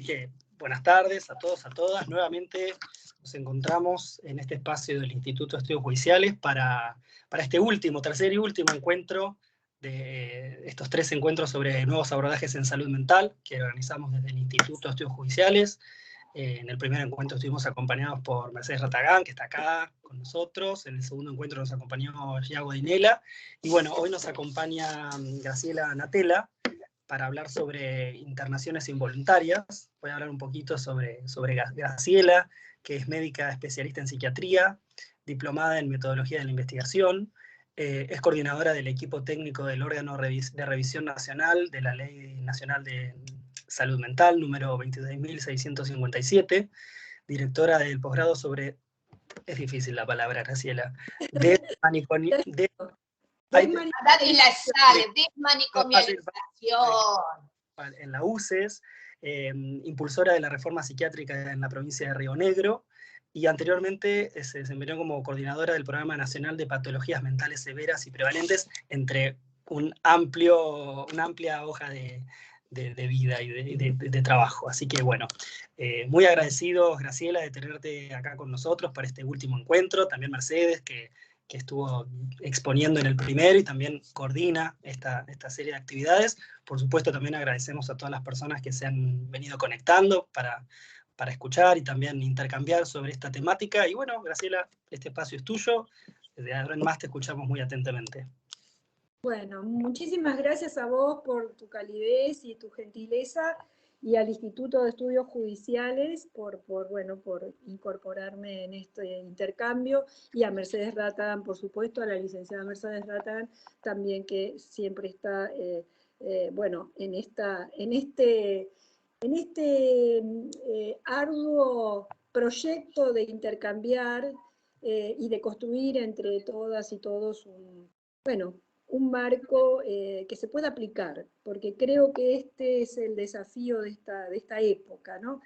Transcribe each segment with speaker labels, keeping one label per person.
Speaker 1: Así que buenas tardes a todos, a todas. Nuevamente nos encontramos en este espacio del Instituto de Estudios Judiciales para este tercer y último encuentro de estos 3 encuentros sobre nuevos abordajes en salud mental que organizamos desde el Instituto de Estudios Judiciales. En el primer encuentro estuvimos acompañados por Mercedes Ratagán, que está acá con nosotros. En el segundo encuentro nos acompañó Giago Dinela. Y bueno, hoy nos acompaña Graciela Natela para hablar sobre internaciones involuntarias. Voy a hablar un poquito sobre Graciela, que es médica especialista en psiquiatría, diplomada en metodología de la investigación, es coordinadora del equipo técnico del órgano de revisión nacional de la Ley Nacional de Salud Mental, número 22.657, directora del posgrado sobre, es difícil la palabra, Graciela, desmanicomialización. En la UCES, impulsora de la reforma psiquiátrica en la provincia de Río Negro, y anteriormente se desempeñó como coordinadora del Programa Nacional de Patologías Mentales Severas y Prevalentes, entre una amplia hoja de vida y de trabajo. Así que bueno, muy agradecidos, Graciela, de tenerte acá con nosotros para este último encuentro. También Mercedes, que estuvo exponiendo en el primero y también coordina esta serie de actividades. Por supuesto, también agradecemos a todas las personas que se han venido conectando para escuchar y también intercambiar sobre esta temática. Y bueno, Graciela, este espacio es tuyo. Desde ahora en más te escuchamos muy atentamente.
Speaker 2: Bueno, muchísimas gracias a vos por tu calidez y tu gentileza, y al Instituto de Estudios Judiciales por incorporarme en este intercambio, y a Mercedes Ratagán, por supuesto, a la licenciada Mercedes Ratagán, también, que siempre está en este arduo proyecto de intercambiar y de construir entre todas y todos un marco que se pueda aplicar, porque creo que este es el desafío de esta época, ¿no?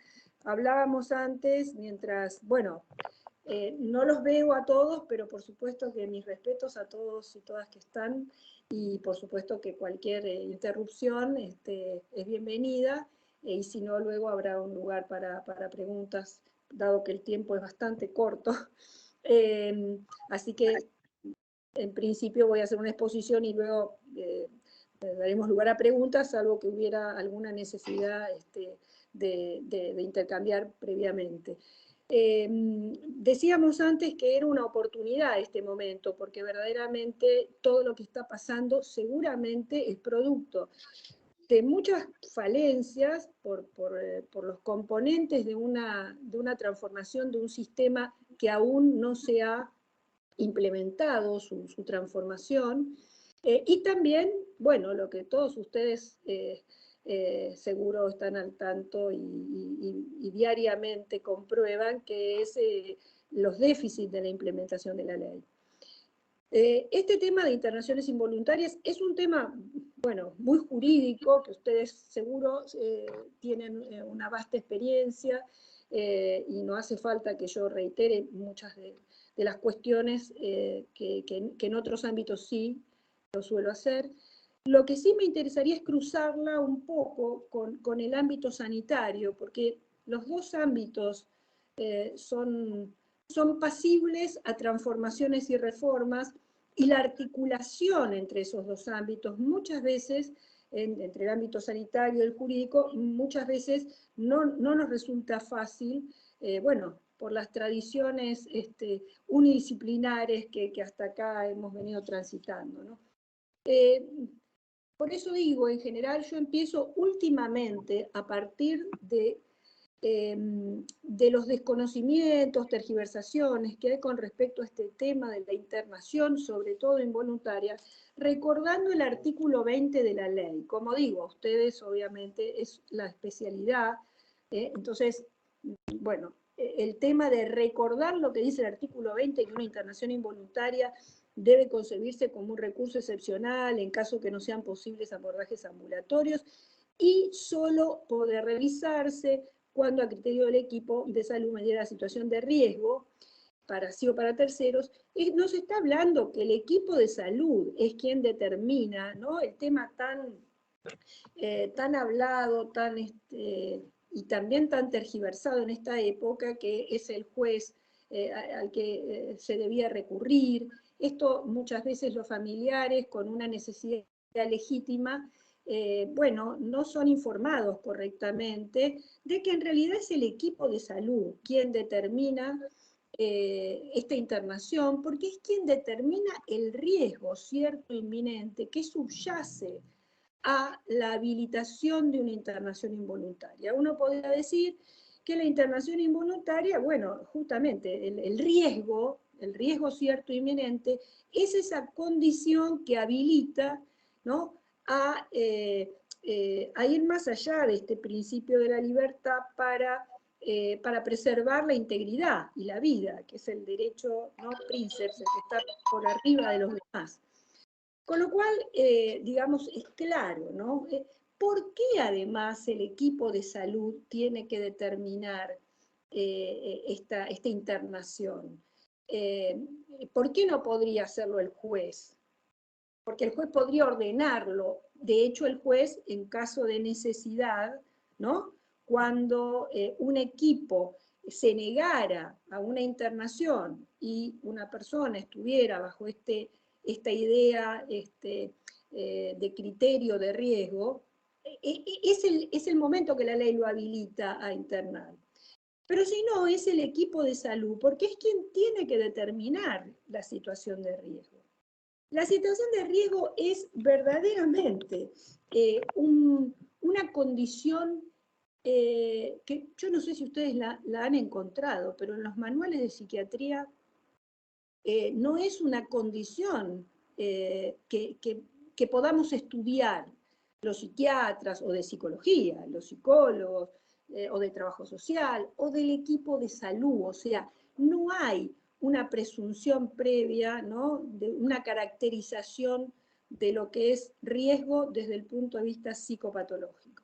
Speaker 2: Hablábamos antes, no los veo a todos, pero por supuesto que mis respetos a todos y todas que están, y por supuesto que cualquier interrupción es bienvenida, y si no, luego habrá un lugar para preguntas, dado que el tiempo es bastante corto. Así que en principio voy a hacer una exposición y luego daremos lugar a preguntas, salvo que hubiera alguna necesidad de intercambiar previamente. Decíamos antes que era una oportunidad este momento, porque verdaderamente todo lo que está pasando seguramente es producto de muchas falencias por los componentes de una transformación de un sistema que aún no se ha implementado su transformación, y también, lo que todos ustedes seguro están al tanto y diariamente comprueban, que es los déficits de la implementación de la ley. Este tema de internaciones involuntarias es un tema, muy jurídico, que ustedes seguro tienen una vasta experiencia, y no hace falta que yo reitere muchas de las cuestiones que en otros ámbitos sí lo suelo hacer. Lo que sí me interesaría es cruzarla un poco con el ámbito sanitario, porque los dos ámbitos son pasibles a transformaciones y reformas, y la articulación entre esos dos ámbitos muchas veces, entre el ámbito sanitario y el jurídico, muchas veces no nos resulta fácil, por las tradiciones unidisciplinares que hasta acá hemos venido transitando, ¿no? Por eso digo, en general, yo empiezo últimamente a partir de los desconocimientos, tergiversaciones que hay con respecto a este tema de la internación, sobre todo involuntaria, recordando el artículo 20 de la ley. Como digo, ustedes obviamente es la especialidad, entonces, el tema de recordar lo que dice el artículo 20, que una internación involuntaria debe concebirse como un recurso excepcional en caso que no sean posibles abordajes ambulatorios, y solo poder revisarse cuando a criterio del equipo de salud mediante la situación de riesgo para sí o para terceros. No se está hablando que el equipo de salud es quien determina, ¿no?, el tema tan hablado, y también tan tergiversado en esta época, que es el juez al que se debía recurrir. Esto muchas veces los familiares con una necesidad legítima, bueno, no son informados correctamente de que en realidad es el equipo de salud quien determina esta internación, porque es quien determina el riesgo cierto inminente que subyace a la habilitación de una internación involuntaria. Uno podría decir que la internación involuntaria, bueno, justamente el riesgo cierto inminente, es esa condición que habilita, ¿no?, a ir más allá de este principio de la libertad para preservar la integridad y la vida, que es el derecho, ¿no?, princeps, el que está por arriba de los demás. Con lo cual, digamos, es claro, ¿no? ¿Por qué además el equipo de salud tiene que determinar esta internación? ¿Por qué no podría hacerlo el juez? Porque el juez podría ordenarlo. De hecho, el juez, en caso de necesidad, ¿no?, cuando un equipo se negara a una internación y una persona estuviera bajo esta idea de criterio de riesgo, es el momento que la ley lo habilita a internar. Pero si no, es el equipo de salud, porque es quien tiene que determinar la situación de riesgo. La situación de riesgo es verdaderamente una condición que yo no sé si ustedes la han encontrado, pero en los manuales de psiquiatría no es una condición que podamos estudiar los psiquiatras o de psicología, los psicólogos o de trabajo social o del equipo de salud. O sea, no hay una presunción previa, ¿no?, de una caracterización de lo que es riesgo desde el punto de vista psicopatológico.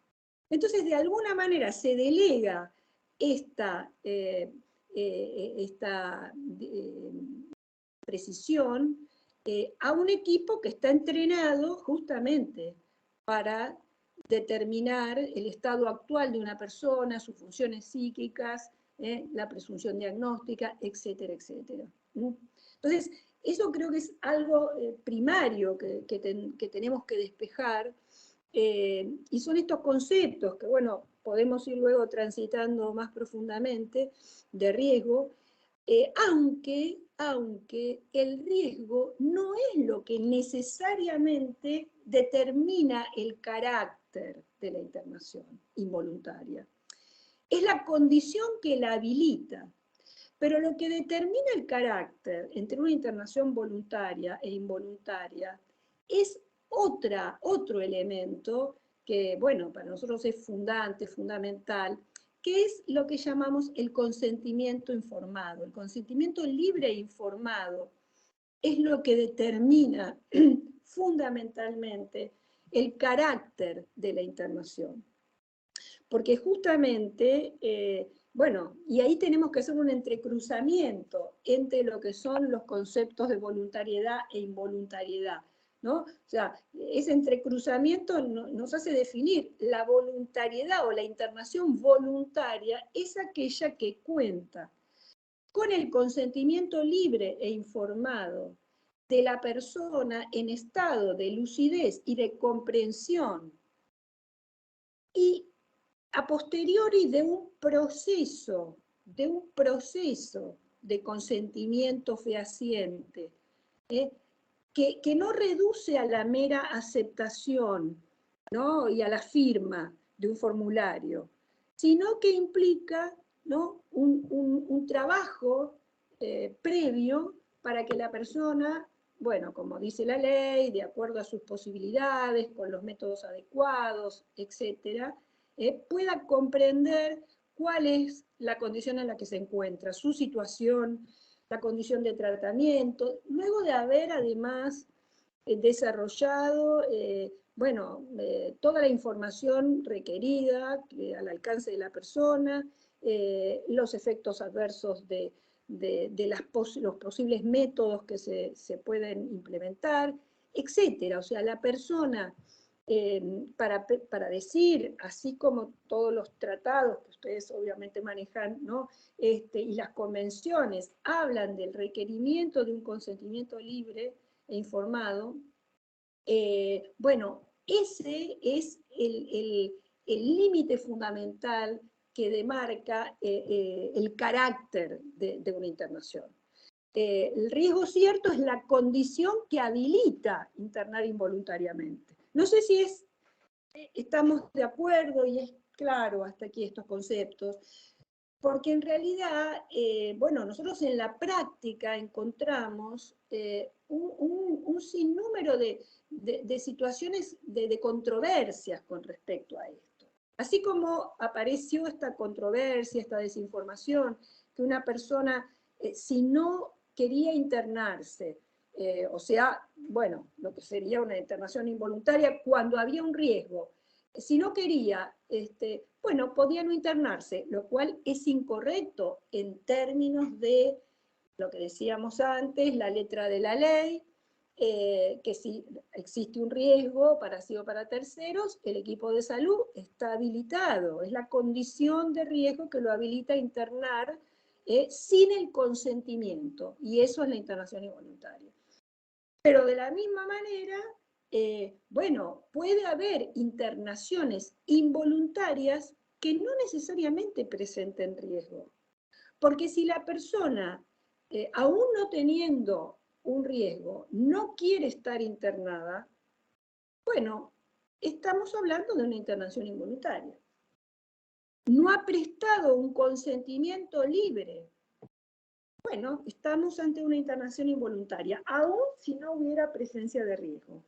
Speaker 2: Entonces, de alguna manera se delega esta precisión a un equipo que está entrenado justamente para determinar el estado actual de una persona, sus funciones psíquicas, la presunción diagnóstica, etcétera, etcétera. Entonces, eso creo que es algo primario que tenemos que despejar, y son estos conceptos que, bueno, podemos ir luego transitando más profundamente de riesgo, aunque el riesgo no es lo que necesariamente determina el carácter de la internación involuntaria. Es la condición que la habilita, pero lo que determina el carácter entre una internación voluntaria e involuntaria es otro elemento que, bueno, para nosotros es fundamental, que es lo que llamamos el consentimiento informado. El consentimiento libre e informado es lo que determina fundamentalmente el carácter de la internación. Porque justamente, bueno, y ahí tenemos que hacer un entrecruzamiento entre lo que son los conceptos de voluntariedad e involuntariedad, ¿no? O sea, ese entrecruzamiento nos hace definir la voluntariedad o la internación voluntaria, es aquella que cuenta con el consentimiento libre e informado de la persona en estado de lucidez y de comprensión, y a posteriori de un proceso de consentimiento fehaciente, que no reduce a la mera aceptación, ¿no?, y a la firma de un formulario, sino que implica, ¿no?, un trabajo previo para que la persona, bueno, como dice la ley, de acuerdo a sus posibilidades, con los métodos adecuados, etcétera, pueda comprender cuál es la condición en la que se encuentra, su situación, la condición de tratamiento, luego de haber además desarrollado bueno, toda la información requerida al alcance de la persona, los efectos adversos de los posibles métodos que se pueden implementar, etcétera. O sea, la persona para decir, así como todos los tratados que ustedes obviamente manejan, ¿no? Y las convenciones hablan del requerimiento de un consentimiento libre e informado, bueno, ese es el límite fundamental que demarca el carácter de una internación. El riesgo cierto es la condición que habilita internar involuntariamente. No sé si estamos de acuerdo y es claro hasta aquí estos conceptos, porque en realidad, bueno, nosotros en la práctica encontramos un sinnúmero de situaciones de controversias con respecto a esto. Así como apareció esta controversia, esta desinformación, que una persona, si no quería internarse, o sea, bueno, lo que sería una internación involuntaria cuando había un riesgo, si no quería, bueno, podía no internarse, lo cual es incorrecto en términos de lo que decíamos antes, la letra de la ley, que si existe un riesgo para sí o para terceros, el equipo de salud está habilitado, es la condición de riesgo que lo habilita a internar sin el consentimiento, y eso es la internación involuntaria. Pero de la misma manera, bueno, puede haber internaciones involuntarias que no necesariamente presenten riesgo. Porque si la persona, aún no teniendo un riesgo, no quiere estar internada, bueno, estamos hablando de una internación involuntaria. No ha prestado un consentimiento libre. Bueno, estamos ante una internación involuntaria, aún si no hubiera presencia de riesgo.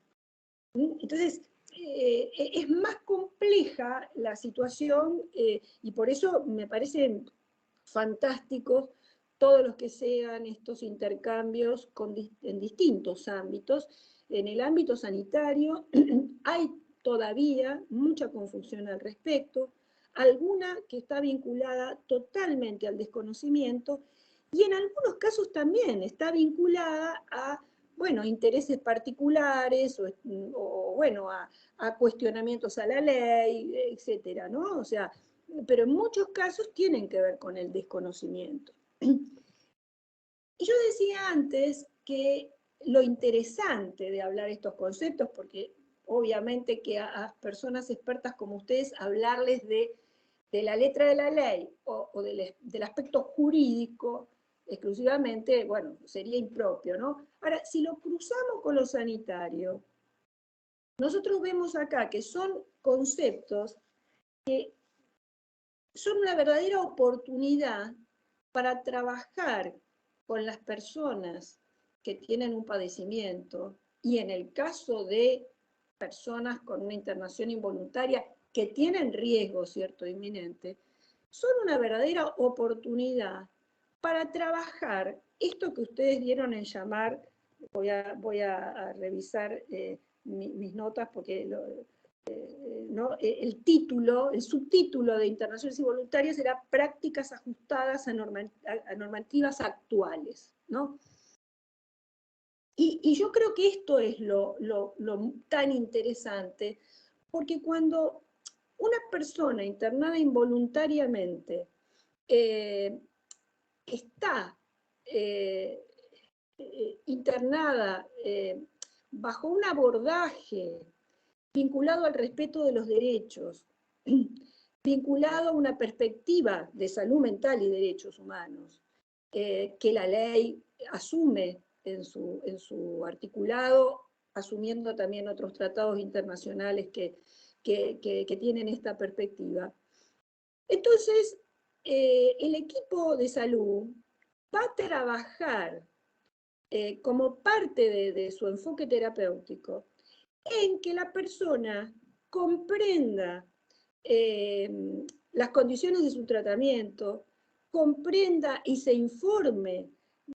Speaker 2: Entonces, es más compleja la situación y por eso me parecen fantásticos todos los que sean estos intercambios en distintos ámbitos. En el ámbito sanitario hay todavía mucha confusión al respecto, alguna que está vinculada totalmente al desconocimiento y en algunos casos también está vinculada a, bueno, intereses particulares o bueno, a cuestionamientos a la ley, etcétera, ¿no? O sea, pero en muchos casos tienen que ver con el desconocimiento. Y yo decía antes que lo interesante de hablar estos conceptos, porque obviamente que a personas expertas como ustedes hablarles de la letra de la ley o del aspecto jurídico exclusivamente, bueno, sería impropio, ¿no? Ahora, si lo cruzamos con lo sanitario, nosotros vemos acá que son conceptos que son una verdadera oportunidad para trabajar con las personas que tienen un padecimiento y en el caso de personas con una internación involuntaria que tienen riesgo cierto inminente, son una verdadera oportunidad para trabajar esto que ustedes dieron en llamar, voy a revisar mis notas porque ¿no? El título, el subtítulo de internaciones involuntarias era prácticas ajustadas a normativas actuales, ¿no? Y yo creo que esto es lo tan interesante, porque cuando una persona internada involuntariamente está internada bajo un abordaje vinculado al respeto de los derechos, vinculado a una perspectiva de salud mental y derechos humanos, que la ley asume en su articulado, asumiendo también otros tratados internacionales que tienen esta perspectiva. Entonces, el equipo de salud va a trabajar como parte de su enfoque terapéutico en que la persona comprenda las condiciones de su tratamiento, comprenda y se informe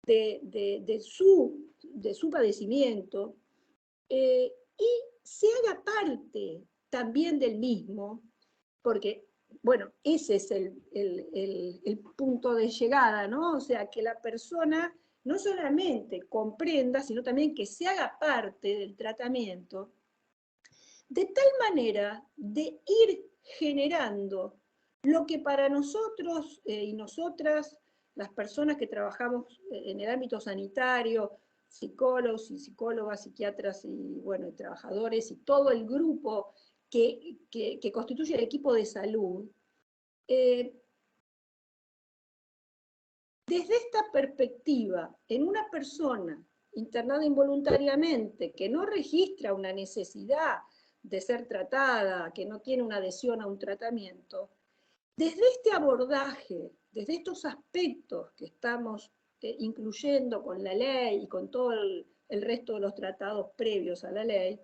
Speaker 2: de su padecimiento y se haga parte también del mismo, porque, bueno, ese es el punto de llegada, ¿no? O sea, que la persona no solamente comprenda, sino también que se haga parte del tratamiento, de tal manera de ir generando lo que para nosotros y nosotras, las personas que trabajamos en el ámbito sanitario, psicólogos y psicólogas, psiquiatras y, bueno, y trabajadores y todo el grupo que constituye el equipo de salud, desde esta perspectiva, en una persona internada involuntariamente que no registra una necesidad de ser tratada, que no tiene una adhesión a un tratamiento, desde este abordaje, desde estos aspectos que estamos incluyendo con la ley y con todo el resto de los tratados previos a la ley,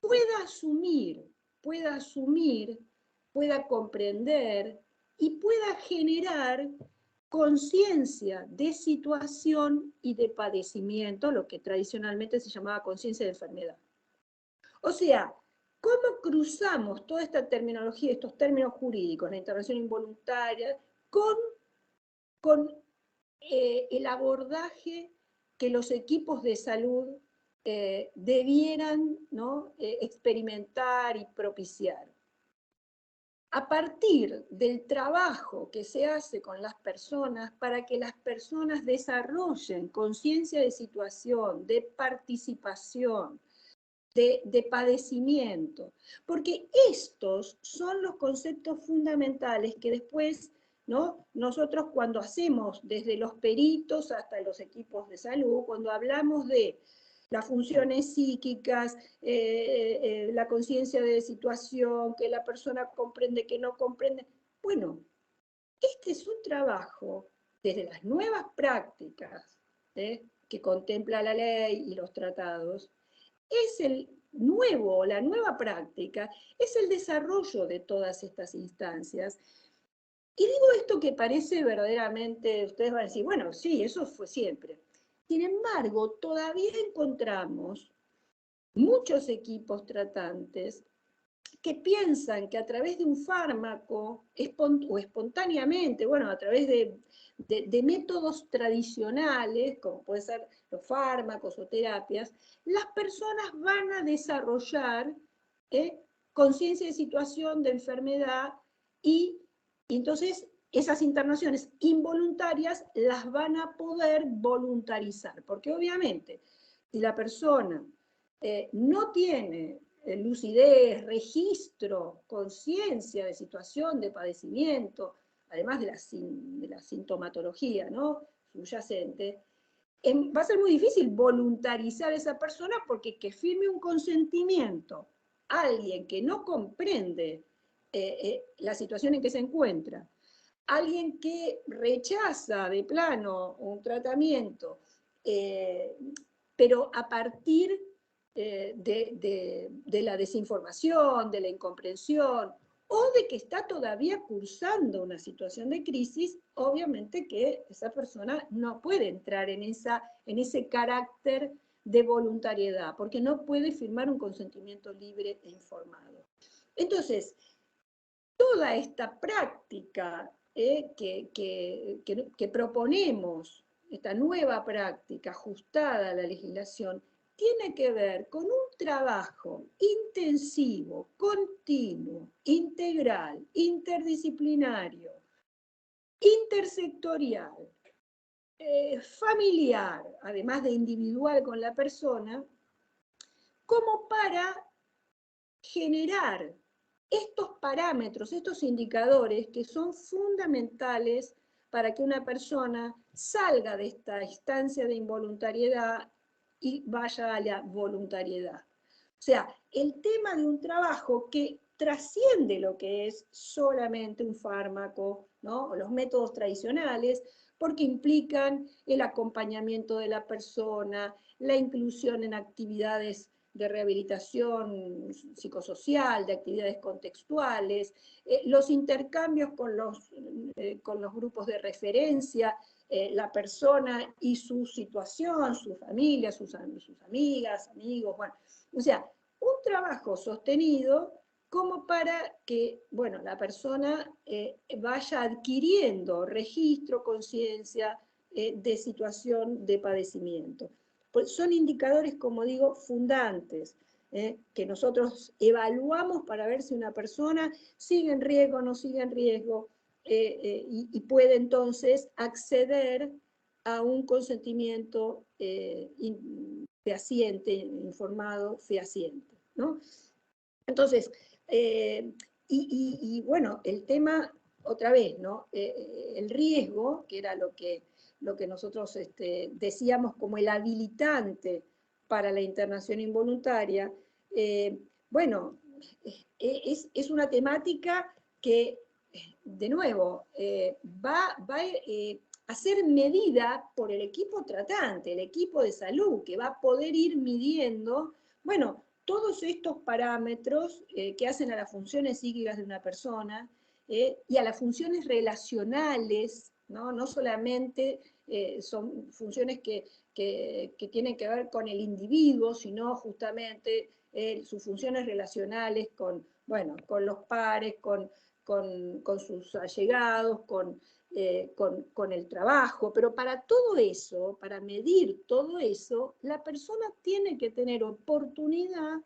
Speaker 2: pueda asumir, pueda comprender y pueda generar conciencia de situación y de padecimiento, lo que tradicionalmente se llamaba conciencia de enfermedad. O sea, ¿cómo cruzamos toda esta terminología, estos términos jurídicos, la intervención involuntaria, con el abordaje que los equipos de salud debieran, ¿no?, experimentar y propiciar? A partir del trabajo que se hace con las personas para que las personas desarrollen conciencia de situación, de participación, de padecimiento, porque estos son los conceptos fundamentales que después, ¿no?, nosotros cuando hacemos desde los peritos hasta los equipos de salud, cuando hablamos de las funciones psíquicas, la conciencia de situación, que la persona comprende, que no comprende. Bueno, este es un trabajo desde las nuevas prácticas que contempla la ley y los tratados, es el nuevo, la nueva práctica, es el desarrollo de todas estas instancias. Y digo esto que parece verdaderamente, ustedes van a decir, bueno, sí, eso fue siempre. Sin embargo, todavía encontramos muchos equipos tratantes que piensan que a través de un fármaco o espontáneamente, bueno, a través de métodos tradicionales, como pueden ser los fármacos o terapias, las personas van a desarrollar conciencia de situación, de enfermedad, y entonces esas internaciones involuntarias las van a poder voluntarizar, porque obviamente si la persona no tiene lucidez, registro, conciencia de situación, de padecimiento, además de la sintomatología, ¿no?, subyacente, va a ser muy difícil voluntarizar a esa persona, porque que firme un consentimiento alguien que no comprende la situación en que se encuentra, alguien que rechaza de plano un tratamiento, pero a partir de la desinformación, de la incomprensión, o de que está todavía cursando una situación de crisis, obviamente que esa persona no puede entrar en ese carácter de voluntariedad, porque no puede firmar un consentimiento libre e informado. Entonces, toda esta práctica que proponemos, esta nueva práctica ajustada a la legislación, tiene que ver con un trabajo intensivo, continuo, integral, interdisciplinario, intersectorial, familiar, además de individual con la persona, como para generar estos parámetros, estos indicadores que son fundamentales para que una persona salga de esta instancia de involuntariedad y vaya a la voluntariedad. O sea, el tema de un trabajo que trasciende lo que es solamente un fármaco, ¿no?, o los métodos tradicionales, porque implican el acompañamiento de la persona, la inclusión en actividades de rehabilitación psicosocial, de actividades contextuales, los intercambios con los grupos de referencia, la persona y su situación, su familia, sus amigas, amigos, bueno, o sea, un trabajo sostenido como para que, bueno, la persona vaya adquiriendo registro, conciencia de situación de padecimiento. Pues son indicadores, como digo, fundantes. que nosotros evaluamos para ver si una persona sigue en riesgo o no sigue en riesgo, y puede entonces acceder a un consentimiento fehaciente, informado, fehaciente, ¿no? Entonces, bueno, el tema, otra vez, ¿no? El riesgo, que era lo que nosotros decíamos como el habilitante para la internación involuntaria, bueno, es una temática que, de nuevo, va a ser medida por el equipo tratante, el equipo de salud, que va a poder ir midiendo, bueno, todos estos parámetros que hacen a las funciones psíquicas de una persona y a las funciones relacionales, no solamente son funciones que tienen que ver con el individuo, sino justamente sus funciones relacionales con, bueno, con los pares, con sus allegados, con el trabajo, pero para todo eso, para medir todo eso, la persona tiene que tener oportunidad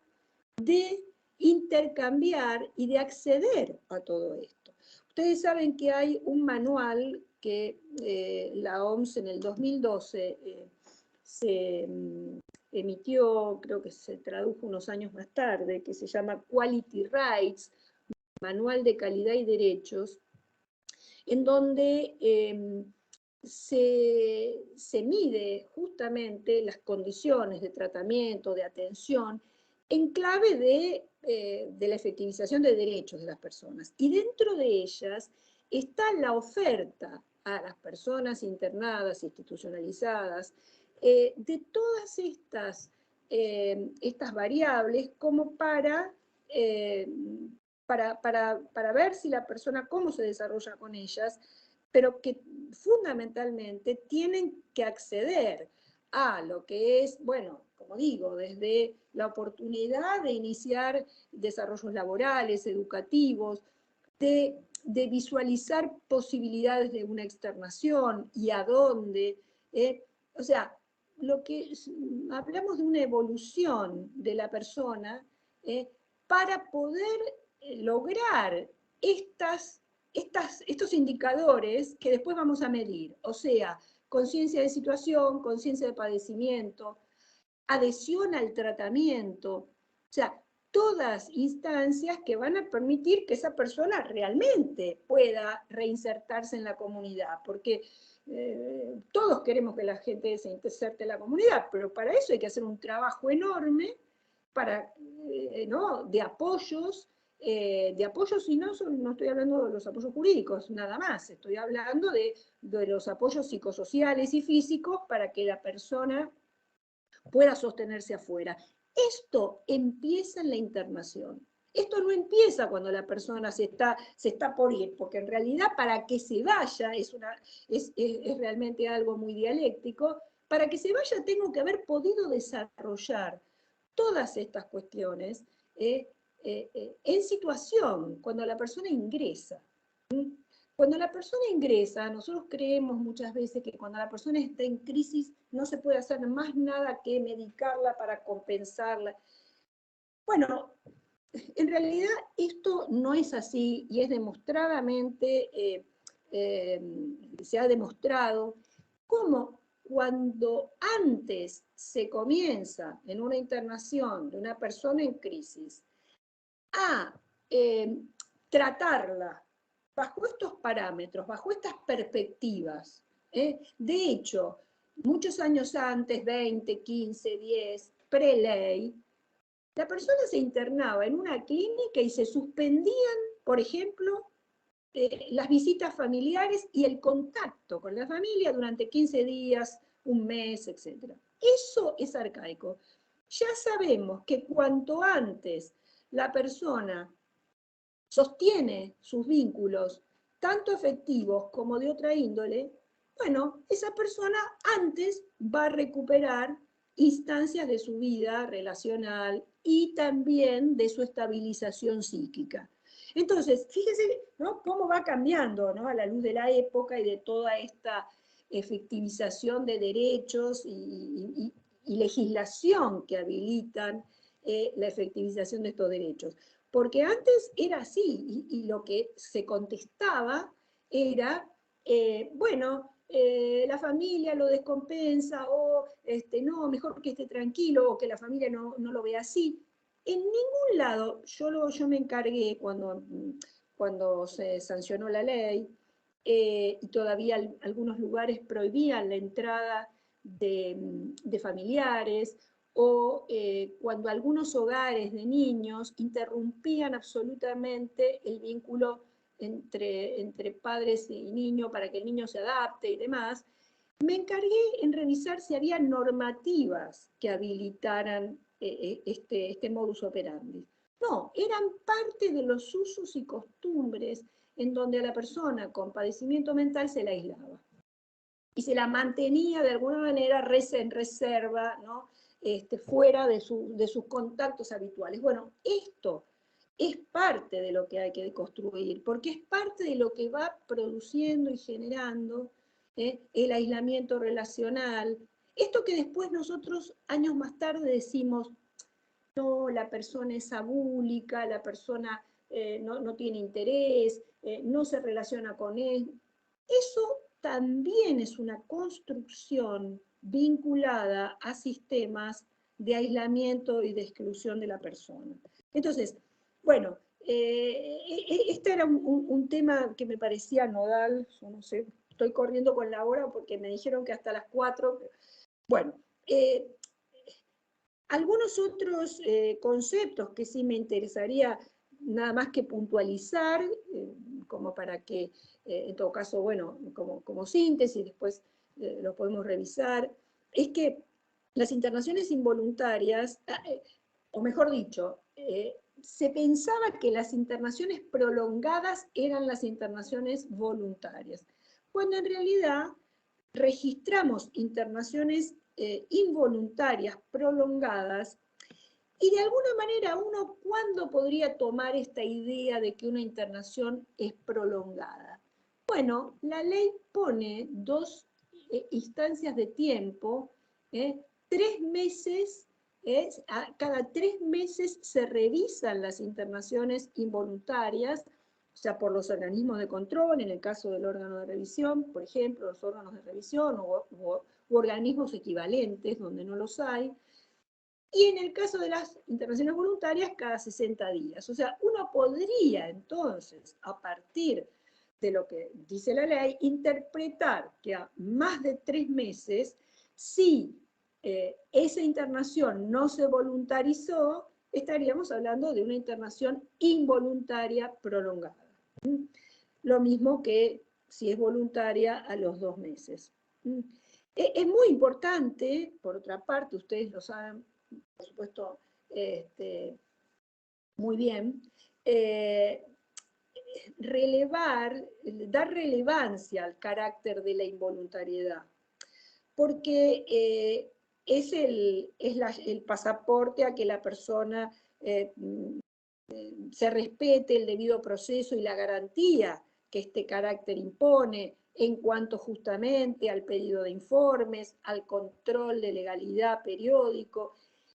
Speaker 2: de intercambiar y de acceder a todo esto. Ustedes saben que hay un manual que la OMS en el 2012 se emitió, creo que se tradujo unos años más tarde, que se llama Quality Rights, Manual de Calidad y Derechos, en donde se mide justamente las condiciones de tratamiento, de atención, en clave de la efectivización de derechos de las personas. Y dentro de ellas está la oferta a las personas internadas, institucionalizadas, de todas estas variables como para ver si la persona, cómo se desarrolla con ellas, pero que fundamentalmente tienen que acceder a lo que es, bueno, como digo, desde la oportunidad de iniciar desarrollos laborales, educativos, de visualizar posibilidades de una externación y a dónde. O sea, hablamos de una evolución de la persona para poder lograr estos indicadores que después vamos a medir, o sea, conciencia de situación, conciencia de padecimiento, adhesión al tratamiento, o sea, todas instancias que van a permitir que esa persona realmente pueda reinsertarse en la comunidad, porque todos queremos que la gente se inserte en la comunidad, pero para eso hay que hacer un trabajo enorme ¿no? de apoyos, y no estoy hablando de los apoyos jurídicos, nada más, estoy hablando de los apoyos psicosociales y físicos para que la persona pueda sostenerse afuera. Esto empieza en la internación. Esto no empieza cuando la persona se está por ir, porque en realidad para que se vaya es realmente algo muy dialéctico. Para que se vaya tengo que haber podido desarrollar todas estas cuestiones en situación, cuando la persona ingresa. Cuando la persona ingresa, nosotros creemos muchas veces que cuando la persona está en crisis no se puede hacer más nada que medicarla para compensarla. Bueno, en realidad esto no es así y es demostradamente, se ha demostrado cómo cuando antes se comienza en una internación de una persona en crisis a tratarla bajo estos parámetros, bajo estas perspectivas. De hecho, muchos años antes, 20, 15, 10, pre-ley, la persona se internaba en una clínica y se suspendían, por ejemplo, las visitas familiares y el contacto con la familia durante 15 días, un mes, etc. Eso es arcaico. Ya sabemos que cuanto antes la persona sostiene sus vínculos, tanto afectivos como de otra índole, bueno, esa persona antes va a recuperar instancias de su vida relacional y también de su estabilización psíquica. Entonces, fíjese, ¿no?, cómo va cambiando, ¿no?, a la luz de la época y de toda esta efectivización de derechos y legislación que habilitan la efectivización de estos derechos. Porque antes era así, y lo que se contestaba era, bueno, la familia lo descompensa, o no, mejor que esté tranquilo, o que la familia no lo vea así. En ningún lado, yo me encargué cuando se sancionó la ley, y todavía algunos lugares prohibían la entrada de familiares, o cuando algunos hogares de niños interrumpían absolutamente el vínculo entre padres y niño para que el niño se adapte y demás, me encargué en revisar si había normativas que habilitaran este modus operandi. No, eran parte de los usos y costumbres en donde a la persona con padecimiento mental se la aislaba. Y se la mantenía de alguna manera en reserva, ¿no? Fuera de sus contactos habituales. Bueno, esto es parte de lo que hay que construir, porque es parte de lo que va produciendo y generando el aislamiento relacional. Esto que después nosotros, años más tarde, decimos, no, la persona es abúlica, la persona no tiene interés, no se relaciona con él. Eso también es una construcción vinculada a sistemas de aislamiento y de exclusión de la persona. Entonces, bueno, este era un tema que me parecía nodal, yo no sé, estoy corriendo con la hora porque me dijeron que hasta las 4. Bueno, algunos otros conceptos que sí me interesaría nada más que puntualizar, como para que, en todo caso, bueno, como síntesis, después lo podemos revisar, es que las internaciones involuntarias, o mejor dicho, se pensaba que las internaciones prolongadas eran las internaciones voluntarias, cuando en realidad registramos internaciones involuntarias, prolongadas, y de alguna manera uno, ¿cuándo podría tomar esta idea de que una internación es prolongada? Bueno, la ley pone dos instancias de tiempo, 3 meses, cada 3 meses se revisan las internaciones involuntarias, o sea, por los organismos de control, en el caso del órgano de revisión, por ejemplo, los órganos de revisión u organismos equivalentes donde no los hay, y en el caso de las internaciones voluntarias, cada 60 días. O sea, uno podría entonces, a partir de lo que dice la ley, interpretar que a más de 3 meses, si esa internación no se voluntarizó, estaríamos hablando de una internación involuntaria prolongada. Lo mismo que si es voluntaria a los 2 meses. Es muy importante, por otra parte, ustedes lo saben, por supuesto, muy bien, dar relevancia al carácter de la involuntariedad, porque es el pasaporte a que la persona se respete el debido proceso y la garantía que este carácter impone en cuanto justamente al pedido de informes, al control de legalidad periódico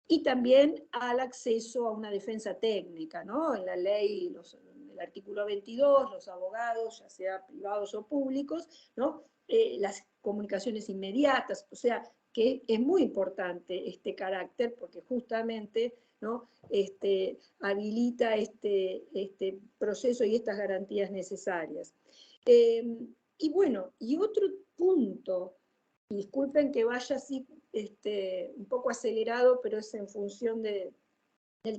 Speaker 2: y también al acceso a una defensa técnica, ¿no? En la ley, el artículo 22, los abogados, ya sea privados o públicos, ¿no? Las comunicaciones inmediatas, o sea, que es muy importante este carácter porque justamente, ¿no? Habilita este proceso y estas garantías necesarias. Y bueno, y otro punto, y disculpen que vaya así un poco acelerado, pero es en función del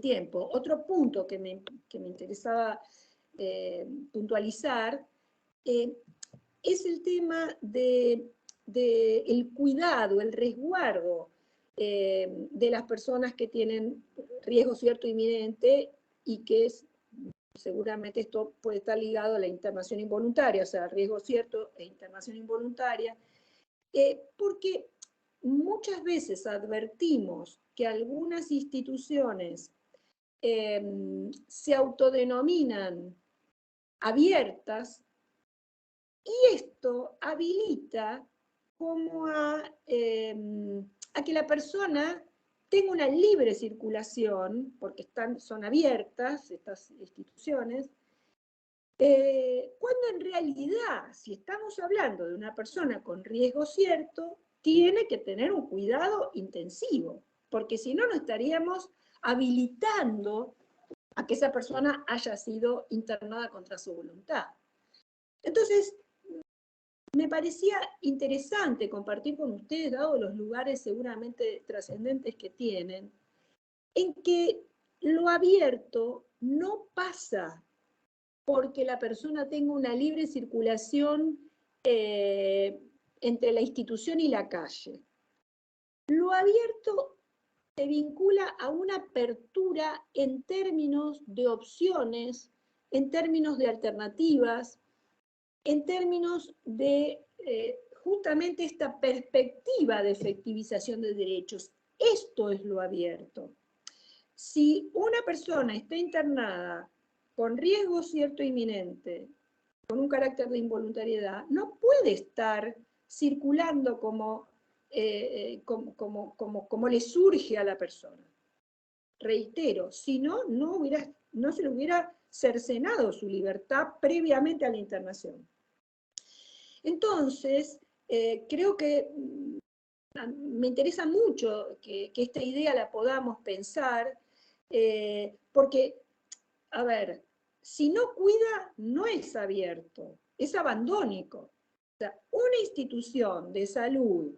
Speaker 2: tiempo. Otro punto que me interesaba puntualizar es el tema del cuidado, el resguardo de las personas que tienen riesgo cierto inminente y que seguramente esto puede estar ligado a la internación involuntaria, o sea, riesgo cierto e internación involuntaria, porque muchas veces advertimos que algunas instituciones se autodenominan abiertas y esto habilita como a que la persona tengo una libre circulación, porque son abiertas estas instituciones, cuando en realidad, si estamos hablando de una persona con riesgo cierto, tiene que tener un cuidado intensivo, porque si no, no estaríamos habilitando a que esa persona haya sido internada contra su voluntad. Entonces, me parecía interesante compartir con ustedes, dado los lugares seguramente trascendentes que tienen, en que lo abierto no pasa porque la persona tenga una libre circulación entre la institución y la calle. Lo abierto se vincula a una apertura en términos de opciones, en términos de alternativas, en términos de justamente esta perspectiva de efectivización de derechos. Esto es lo abierto. Si una persona está internada con riesgo cierto inminente, con un carácter de involuntariedad, no puede estar circulando como le surge a la persona. Reitero, si no, no se le hubiera cercenado su libertad previamente a la internación. Entonces, creo que me interesa mucho que esta idea la podamos pensar, porque, a ver, si no cuida, no es abierto, es abandónico. O sea, una institución de salud,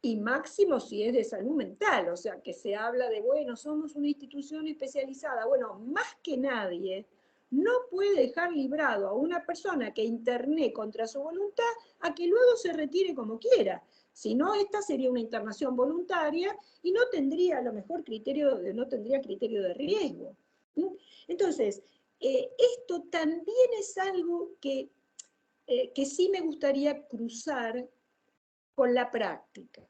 Speaker 2: y máximo si es de salud mental, o sea, que se habla de, bueno, somos una institución especializada, bueno, más que nadie, no puede dejar librado a una persona que interné contra su voluntad a que luego se retire como quiera. Si no, esta sería una internación voluntaria y no tendría a lo mejor no tendría criterio de riesgo. Entonces, esto también es algo que sí me gustaría cruzar con la práctica,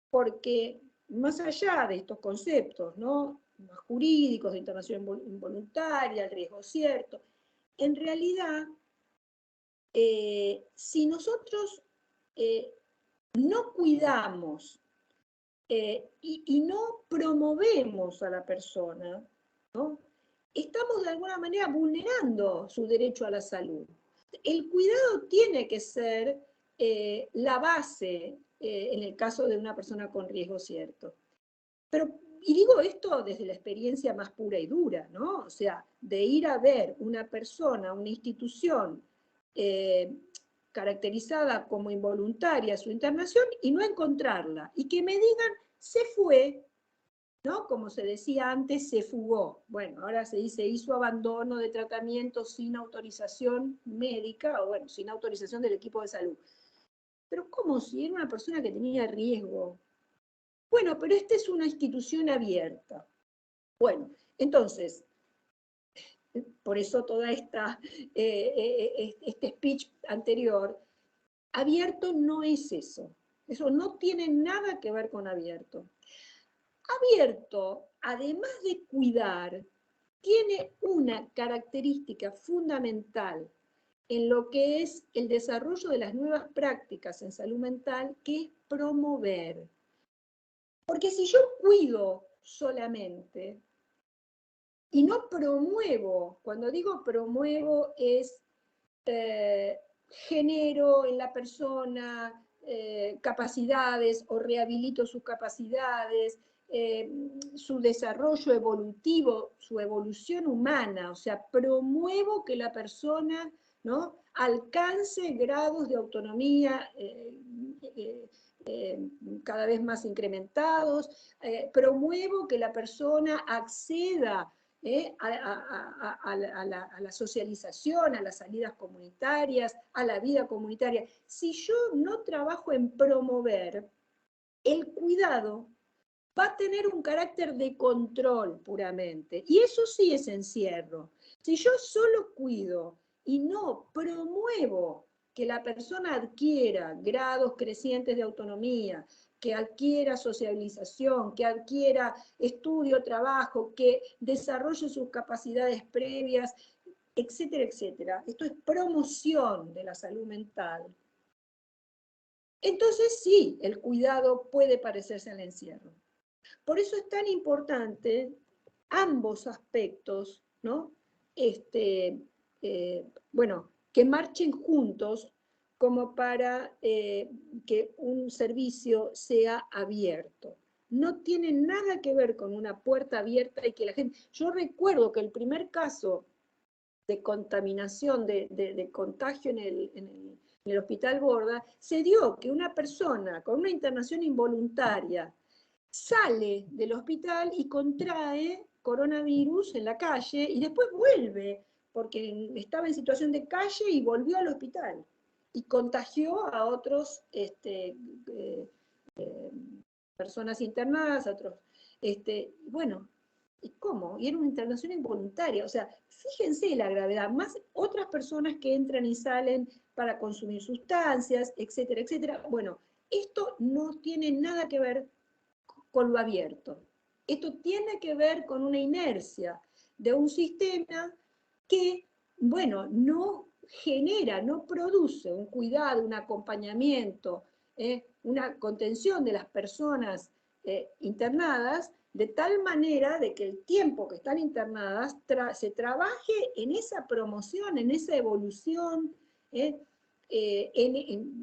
Speaker 2: porque más allá de estos conceptos, ¿no?, más jurídicos, de internación involuntaria, el riesgo cierto, en realidad, si nosotros no cuidamos y no promovemos a la persona, ¿no?, estamos de alguna manera vulnerando su derecho a la salud. El cuidado tiene que ser la base en el caso de una persona con riesgo cierto. Y digo esto desde la experiencia más pura y dura, ¿no? O sea, de ir a ver una persona, una institución caracterizada como involuntaria su internación y no encontrarla. Y que me digan, se fue, ¿no? Como se decía antes, se fugó. Bueno, ahora se dice, hizo abandono de tratamiento sin autorización médica, o bueno, sin autorización del equipo de salud. Pero ¿cómo si era una persona que tenía riesgo? Bueno, pero esta es una institución abierta. Bueno, entonces, por eso toda este speech anterior, abierto no es eso. Eso no tiene nada que ver con abierto. Abierto, además de cuidar, tiene una característica fundamental en lo que es el desarrollo de las nuevas prácticas en salud mental, que es promover. Porque si yo cuido solamente y no promuevo, cuando digo promuevo es genero en la persona capacidades o rehabilito sus capacidades, su desarrollo evolutivo, su evolución humana, o sea, promuevo que la persona, ¿no?, alcance grados de autonomía cada vez más incrementados, promuevo que la persona acceda a la socialización, a las salidas comunitarias, a la vida comunitaria. Si yo no trabajo en promover, el cuidado va a tener un carácter de control puramente, y eso sí es encierro. Si yo solo cuido y no promuevo que la persona adquiera grados crecientes de autonomía, que adquiera socialización, que adquiera estudio, trabajo, que desarrolle sus capacidades previas, etcétera, etcétera. Esto es promoción de la salud mental. Entonces sí, el cuidado puede parecerse al encierro. Por eso es tan importante ambos aspectos, ¿no? Bueno, que marchen juntos como para que un servicio sea abierto. No tiene nada que ver con una puerta abierta y que la gente... Yo recuerdo que el primer caso de contaminación, de contagio en el Hospital Borda, se dio que una persona con una internación involuntaria sale del hospital y contrae coronavirus en la calle y después vuelve, porque estaba en situación de calle y volvió al hospital y contagió a otros personas internadas, a otros. Bueno, ¿y cómo? Y era una internación involuntaria. O sea, fíjense la gravedad, más otras personas que entran y salen para consumir sustancias, etcétera, etcétera. Bueno, esto no tiene nada que ver con lo abierto. Esto tiene que ver con una inercia de un sistema que, bueno, no genera, no produce un cuidado, un acompañamiento, una contención de las personas internadas, de tal manera de que el tiempo que están internadas se trabaje en esa promoción, en esa evolución, en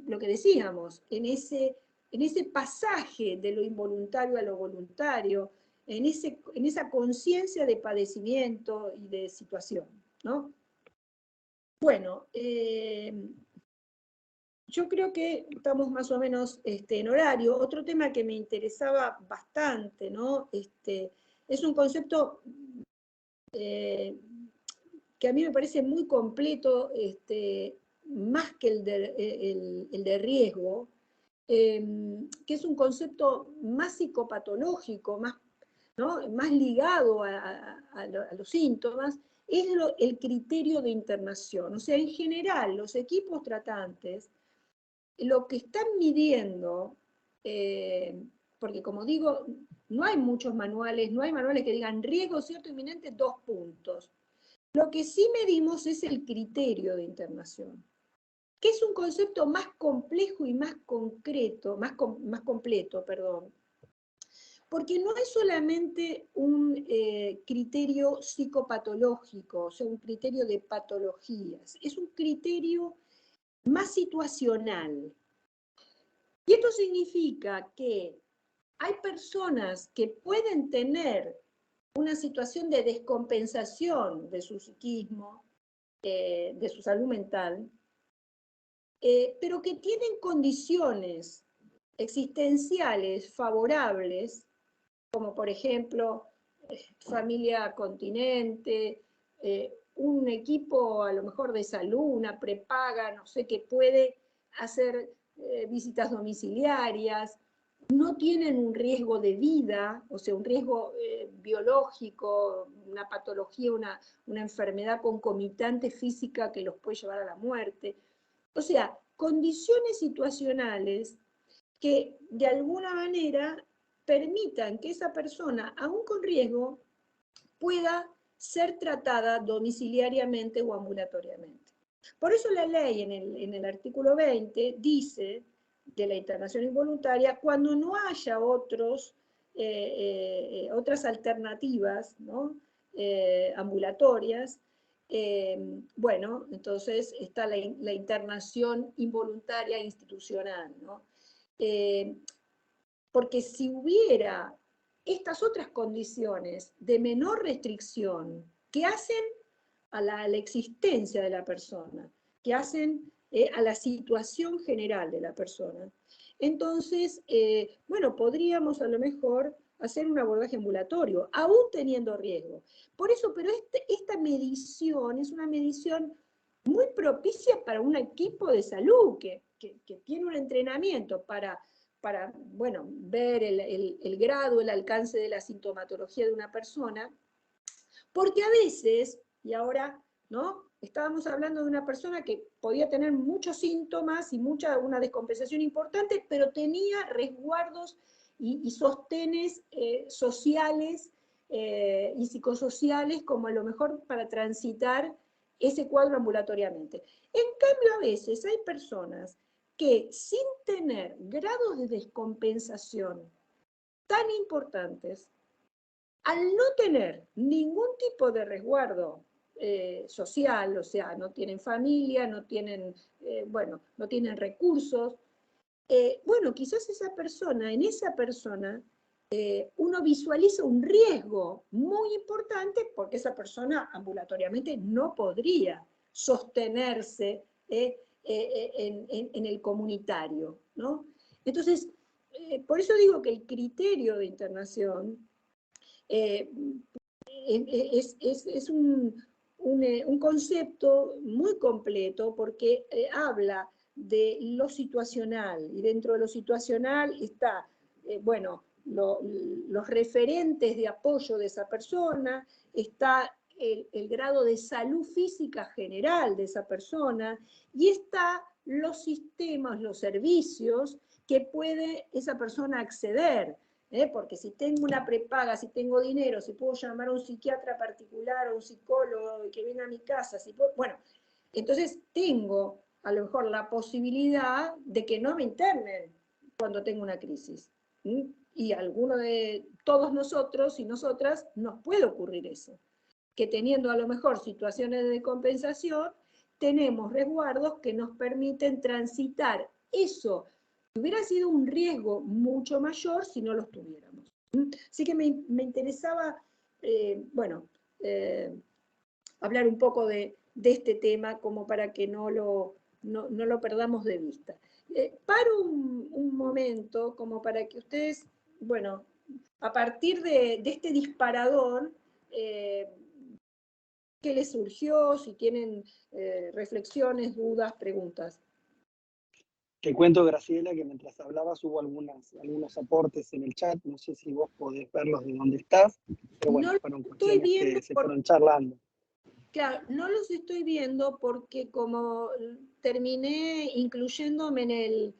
Speaker 2: lo que decíamos, en ese pasaje de lo involuntario a lo voluntario, en esa conciencia de padecimiento y de situación, ¿no? Bueno, yo creo que estamos más o menos en horario. Otro tema que me interesaba bastante, ¿no? Es un concepto que a mí me parece muy completo, más que el de riesgo, que es un concepto más psicopatológico, ¿no? Más ligado a los síntomas, es el criterio de internación. O sea, en general, los equipos tratantes lo que están midiendo, porque como digo, no hay muchos manuales, no hay manuales que digan riesgo cierto inminente, 2 puntos. Lo que sí medimos es el criterio de internación, que es un concepto más complejo y más concreto, más completo, perdón, porque no es solamente un criterio psicopatológico, o sea, un criterio de patologías, es un criterio más situacional. Y esto significa que hay personas que pueden tener una situación de descompensación de su psiquismo, de su salud mental, pero que tienen condiciones existenciales favorables, como por ejemplo familia continente, un equipo a lo mejor de salud, una prepaga, no sé, que puede hacer visitas domiciliarias, no tienen un riesgo de vida, o sea, un riesgo biológico, una patología, una enfermedad concomitante física que los puede llevar a la muerte. O sea, condiciones situacionales que de alguna manera permitan que esa persona, aún con riesgo, pueda ser tratada domiciliariamente o ambulatoriamente. Por eso la ley en el artículo 20 dice de la internación involuntaria cuando no haya otras alternativas, ¿no? Ambulatorias, bueno, entonces está la internación involuntaria institucional, ¿no? Porque si hubiera estas otras condiciones de menor restricción que hacen a la existencia de la persona, que hacen a la situación general de la persona, entonces, bueno, podríamos a lo mejor hacer un abordaje ambulatorio, aún teniendo riesgo. Por eso, pero esta medición es una medición muy propicia para un equipo de salud que tiene un entrenamiento para bueno, ver el grado, el alcance de la sintomatología de una persona, porque a veces, y ahora, ¿no? Estábamos hablando de una persona que podía tener muchos síntomas y una descompensación importante, pero tenía resguardos y sostenes sociales y psicosociales como a lo mejor para transitar ese cuadro ambulatoriamente. En cambio, a veces hay personas que sin tener grados de descompensación tan importantes, al no tener ningún tipo de resguardo social, o sea, no tienen familia, no tienen, no tienen recursos, bueno, quizás en esa persona, uno visualiza un riesgo muy importante porque esa persona ambulatoriamente no podría sostenerse en el comunitario, ¿no? Entonces, por eso digo que el criterio de internación es un concepto muy completo porque habla de lo situacional, y dentro de lo situacional está, los referentes de apoyo de esa persona, está el grado de salud física general de esa persona, y está los sistemas, los servicios que puede esa persona acceder. Porque si tengo una prepaga, si tengo dinero, si puedo llamar a un psiquiatra particular o un psicólogo que venga a mi casa, entonces tengo a lo mejor la posibilidad de que no me internen cuando tengo una crisis. Y a alguno de todos nosotros y nosotras nos puede ocurrir eso, que teniendo a lo mejor situaciones de compensación, tenemos resguardos que nos permiten transitar eso. Hubiera sido un riesgo mucho mayor si no los tuviéramos. Así que me interesaba, hablar un poco de este tema como para que no lo perdamos de vista. Paro un momento como para que ustedes, a partir de este disparador, ¿qué les surgió? Si tienen reflexiones, dudas, preguntas.
Speaker 1: Te cuento, Graciela, que mientras hablabas hubo algunos aportes en el chat, no sé si vos podés verlos de dónde estás, pero bueno,
Speaker 2: No
Speaker 1: fueron cuestiones que se fueron charlando.
Speaker 2: Claro, no los estoy viendo porque como terminé incluyéndome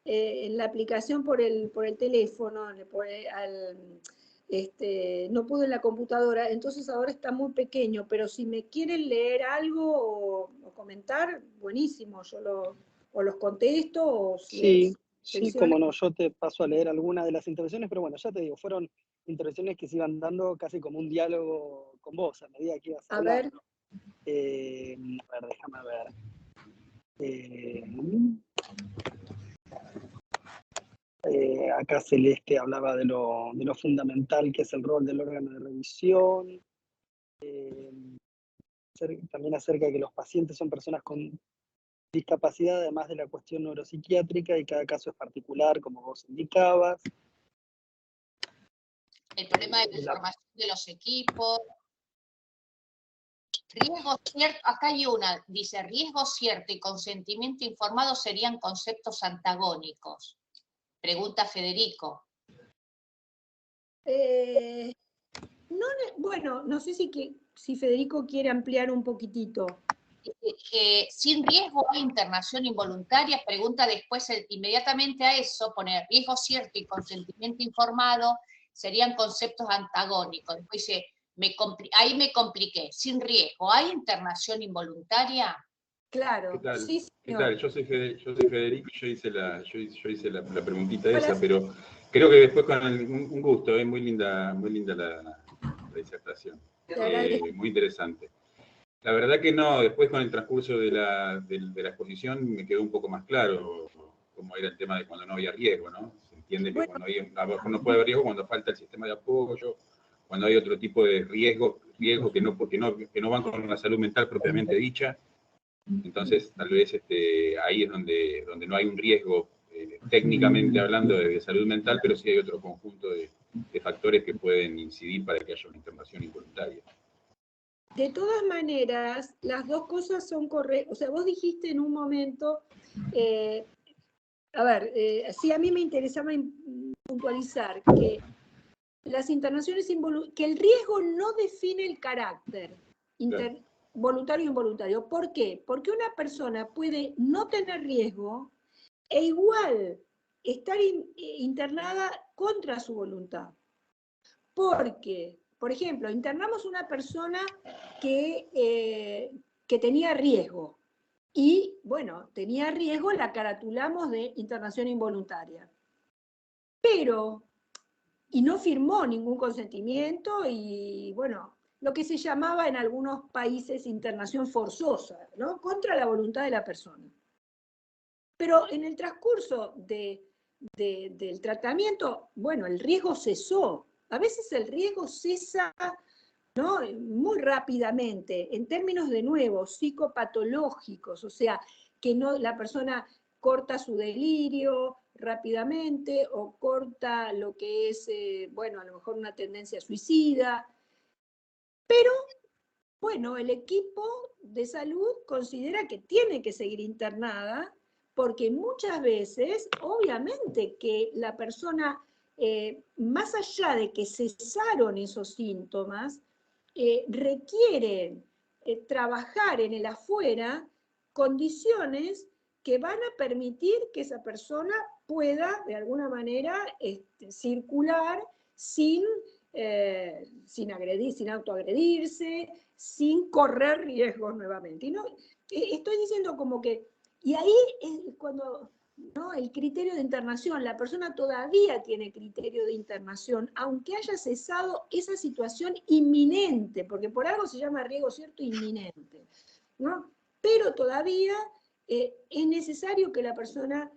Speaker 2: en la aplicación por el teléfono, no pude en la computadora, entonces ahora está muy pequeño, pero si me quieren leer algo o comentar, buenísimo, o los contesto, o si
Speaker 1: sí, como no, yo te paso a leer algunas de las intervenciones, pero bueno, ya te digo, fueron intervenciones que se iban dando casi como un diálogo con vos a medida que ibas hablando. A ver, déjame ver. Acá Celeste hablaba de lo fundamental que es el rol del órgano de revisión. También acerca de que los pacientes son personas con discapacidad, además de la cuestión neuropsiquiátrica, y cada caso es particular, como vos indicabas.
Speaker 3: El problema de la formación de los equipos. Riesgo cierto, acá hay una, dice, riesgo cierto y consentimiento informado serían conceptos antagónicos. Pregunta Federico.
Speaker 2: No sé si Federico quiere ampliar un poquitito.
Speaker 3: Sin riesgo hay internación involuntaria, pregunta después inmediatamente a eso, poner riesgo cierto y consentimiento informado serían conceptos antagónicos. Después dice, ahí me compliqué, sin riesgo, ¿hay internación involuntaria?
Speaker 2: Claro,
Speaker 4: ¿Qué tal?
Speaker 2: sí,
Speaker 4: ¿Qué tal? Yo soy Federico, yo hice la preguntita
Speaker 2: Hola.
Speaker 4: esa, pero creo que después con un gusto, muy linda la disertación, muy interesante. La verdad que no, después con el transcurso de la exposición me quedó un poco más claro cómo era el tema de cuando no había riesgo, ¿no? Se entiende que cuando no puede haber riesgo cuando falta el sistema de apoyo, cuando hay otro tipo de riesgos que no van con la salud mental propiamente dicha. Entonces, tal vez ahí es donde no hay un riesgo técnicamente hablando de salud mental, pero sí hay otro conjunto de factores que pueden incidir para que haya una internación involuntaria.
Speaker 2: De todas maneras, las dos cosas son correctas. O sea, vos dijiste en un momento, sí, a mí me interesaba puntualizar que las internaciones que el riesgo no define el carácter voluntario o involuntario. ¿Por qué? Porque una persona puede no tener riesgo e igual estar internada contra su voluntad. Porque, por ejemplo, internamos una persona que tenía riesgo y, tenía riesgo, la caratulamos de internación involuntaria. Pero y no firmó ningún consentimiento y, bueno, lo que se llamaba en algunos países internación forzosa, ¿no? Contra la voluntad de la persona. Pero en el transcurso del tratamiento, bueno, el riesgo cesó. A veces el riesgo cesa, ¿no? Muy rápidamente, en términos de nuevo, psicopatológicos, o sea, que no, la persona corta su delirio rápidamente o corta lo que es, bueno, a lo mejor una tendencia suicida, pero bueno, el equipo de salud considera que tiene que seguir internada porque muchas veces, obviamente, que la persona, más allá de que cesaron esos síntomas, requieren trabajar en el afuera condiciones que van a permitir que esa persona pueda, de alguna manera, circular sin agredir, sin autoagredirse, sin correr riesgos nuevamente. Y no, estoy diciendo como que, y ahí es cuando, ¿no? El criterio de internación, la persona todavía tiene criterio de internación, aunque haya cesado esa situación inminente, porque por algo se llama riesgo cierto inminente, ¿no? Pero todavía es necesario que la persona,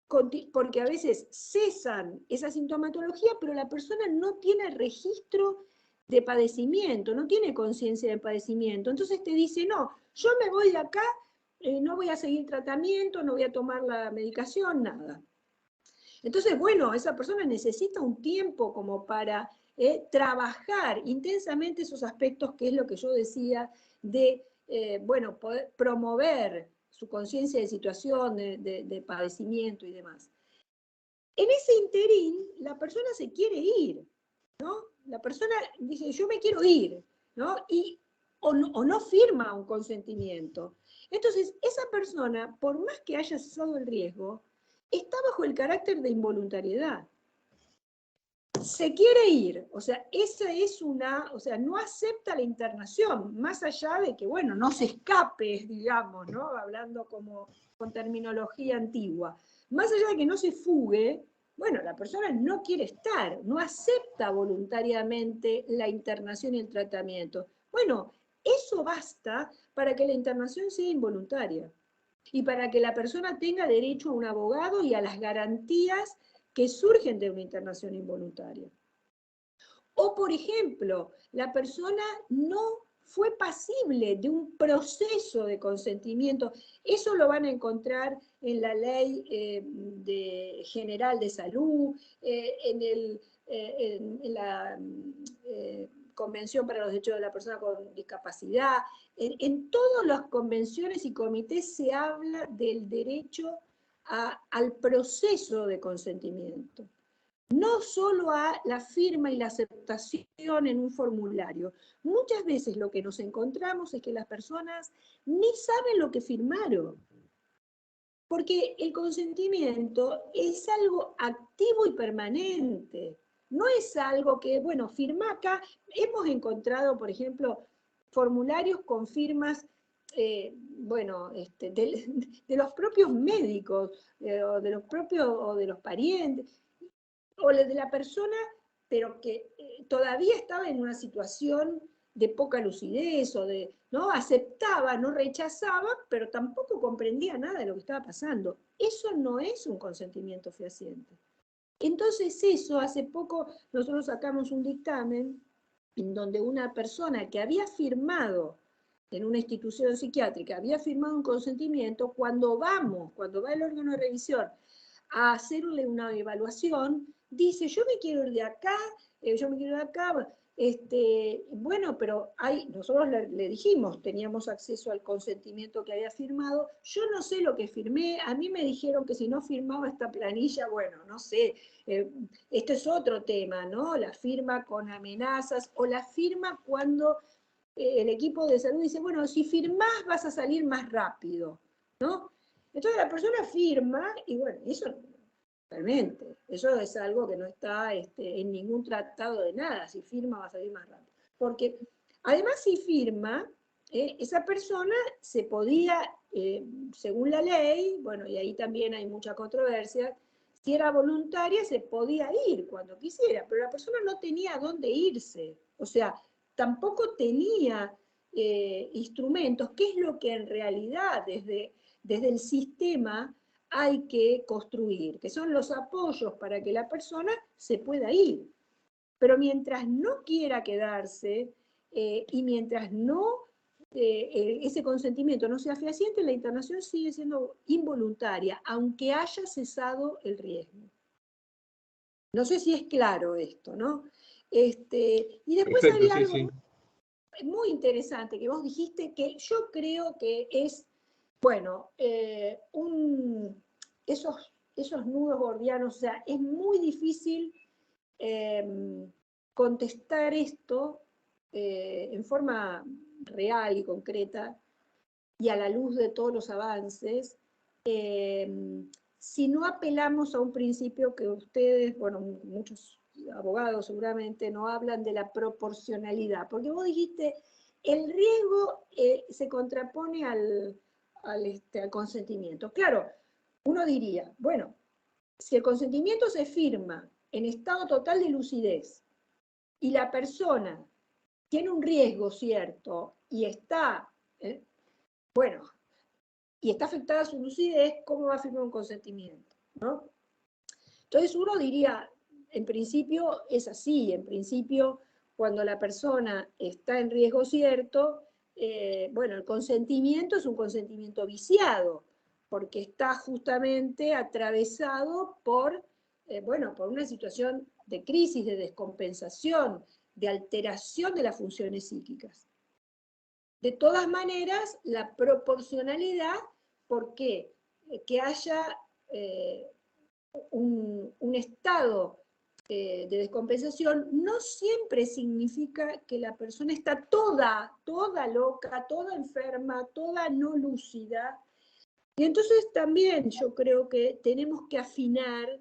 Speaker 2: porque a veces cesan esa sintomatología, pero la persona no tiene registro de padecimiento, no tiene conciencia de padecimiento. Entonces te dice, no, yo me voy de acá, no voy a seguir tratamiento, no voy a tomar la medicación, nada. Entonces, bueno, esa persona necesita un tiempo como para trabajar intensamente esos aspectos, que es lo que yo decía, de, bueno, poder promover su conciencia de situación, de padecimiento y demás. En ese interín, la persona se quiere ir, ¿no? La persona dice, yo me quiero ir, ¿no? O no firma un consentimiento. Entonces, esa persona, por más que haya cesado el riesgo, está bajo el carácter de involuntariedad. Se quiere ir, o sea, esa es o sea, no acepta la internación, más allá de que, bueno, no se escape, digamos, ¿no? Hablando como con terminología antigua. Más allá de que no se fugue, bueno, la persona no quiere estar, no acepta voluntariamente la internación y el tratamiento. Bueno, eso basta para que la internación sea involuntaria y para que la persona tenga derecho a un abogado y a las garantías que surgen de una internación involuntaria. O, por ejemplo, la persona no fue pasible de un proceso de consentimiento. Eso lo van a encontrar en la Ley General de Salud, en la Convención para los Derechos de la Persona con Discapacidad. En todas las convenciones y comités se habla del derecho al proceso de consentimiento. No solo a la firma y la aceptación en un formulario. Muchas veces lo que nos encontramos es que las personas ni saben lo que firmaron. Porque el consentimiento es algo activo y permanente. No es algo que, bueno, firma acá. Hemos encontrado, por ejemplo, formularios con firmas, bueno, de los propios médicos, o de los parientes, o de la persona, pero que todavía estaba en una situación de poca lucidez, o ¿no? Aceptaba, no rechazaba, pero tampoco comprendía nada de lo que estaba pasando. Eso no es un consentimiento fehaciente. Entonces eso, hace poco nosotros sacamos un dictamen en donde una persona que había firmado en una institución psiquiátrica, había firmado un consentimiento, cuando va el órgano de revisión a hacerle una evaluación, dice, yo me quiero ir de acá, bueno, pero nosotros le dijimos, teníamos acceso al consentimiento que había firmado, yo no sé lo que firmé, a mí me dijeron que si no firmaba esta planilla, bueno, no sé, esto es otro tema, ¿no? La firma con amenazas, o la firma cuando el equipo de salud dice, bueno, si firmás vas a salir más rápido, ¿no? Entonces la persona firma, y bueno, eso realmente, eso es algo que no está en ningún tratado de nada, si firma va a salir más rápido. Porque además si firma, esa persona se podía, según la ley, bueno, y ahí también hay mucha controversia, Si era voluntaria, se podía ir cuando quisiera, pero la persona no tenía a dónde irse. O sea, tampoco tenía instrumentos, que es lo que en realidad desde el sistema hay que construir, que son los apoyos para que la persona se pueda ir. Pero mientras no quiera quedarse y mientras ese consentimiento no sea fehaciente, la internación sigue siendo involuntaria, aunque haya cesado el riesgo. No sé si es claro esto, ¿no? Y después
Speaker 4: Perfecto,
Speaker 2: había
Speaker 4: sí,
Speaker 2: algo muy interesante que vos dijiste, que yo creo que es, bueno, esos nudos gordianos, o sea, es muy difícil contestar esto en forma real y concreta y a la luz de todos los avances, si no apelamos a un principio que ustedes, bueno, muchos abogados seguramente no hablan de la proporcionalidad, porque vos dijiste, el riesgo se contrapone al consentimiento. Claro, uno diría, bueno, si el consentimiento se firma en estado total de lucidez y la persona tiene un riesgo cierto y está, bueno, y está afectada su lucidez, ¿cómo va a firmar un consentimiento? ¿No? Entonces uno diría, en principio es así, en principio cuando la persona está en riesgo cierto, bueno, el consentimiento es un consentimiento viciado, porque está justamente atravesado por, bueno, por una situación de crisis, de descompensación, de alteración de las funciones psíquicas. De todas maneras, la proporcionalidad, porque que haya un estado de descompensación no siempre significa que la persona está toda loca, toda enferma, toda no lúcida. Y entonces también yo creo que tenemos que afinar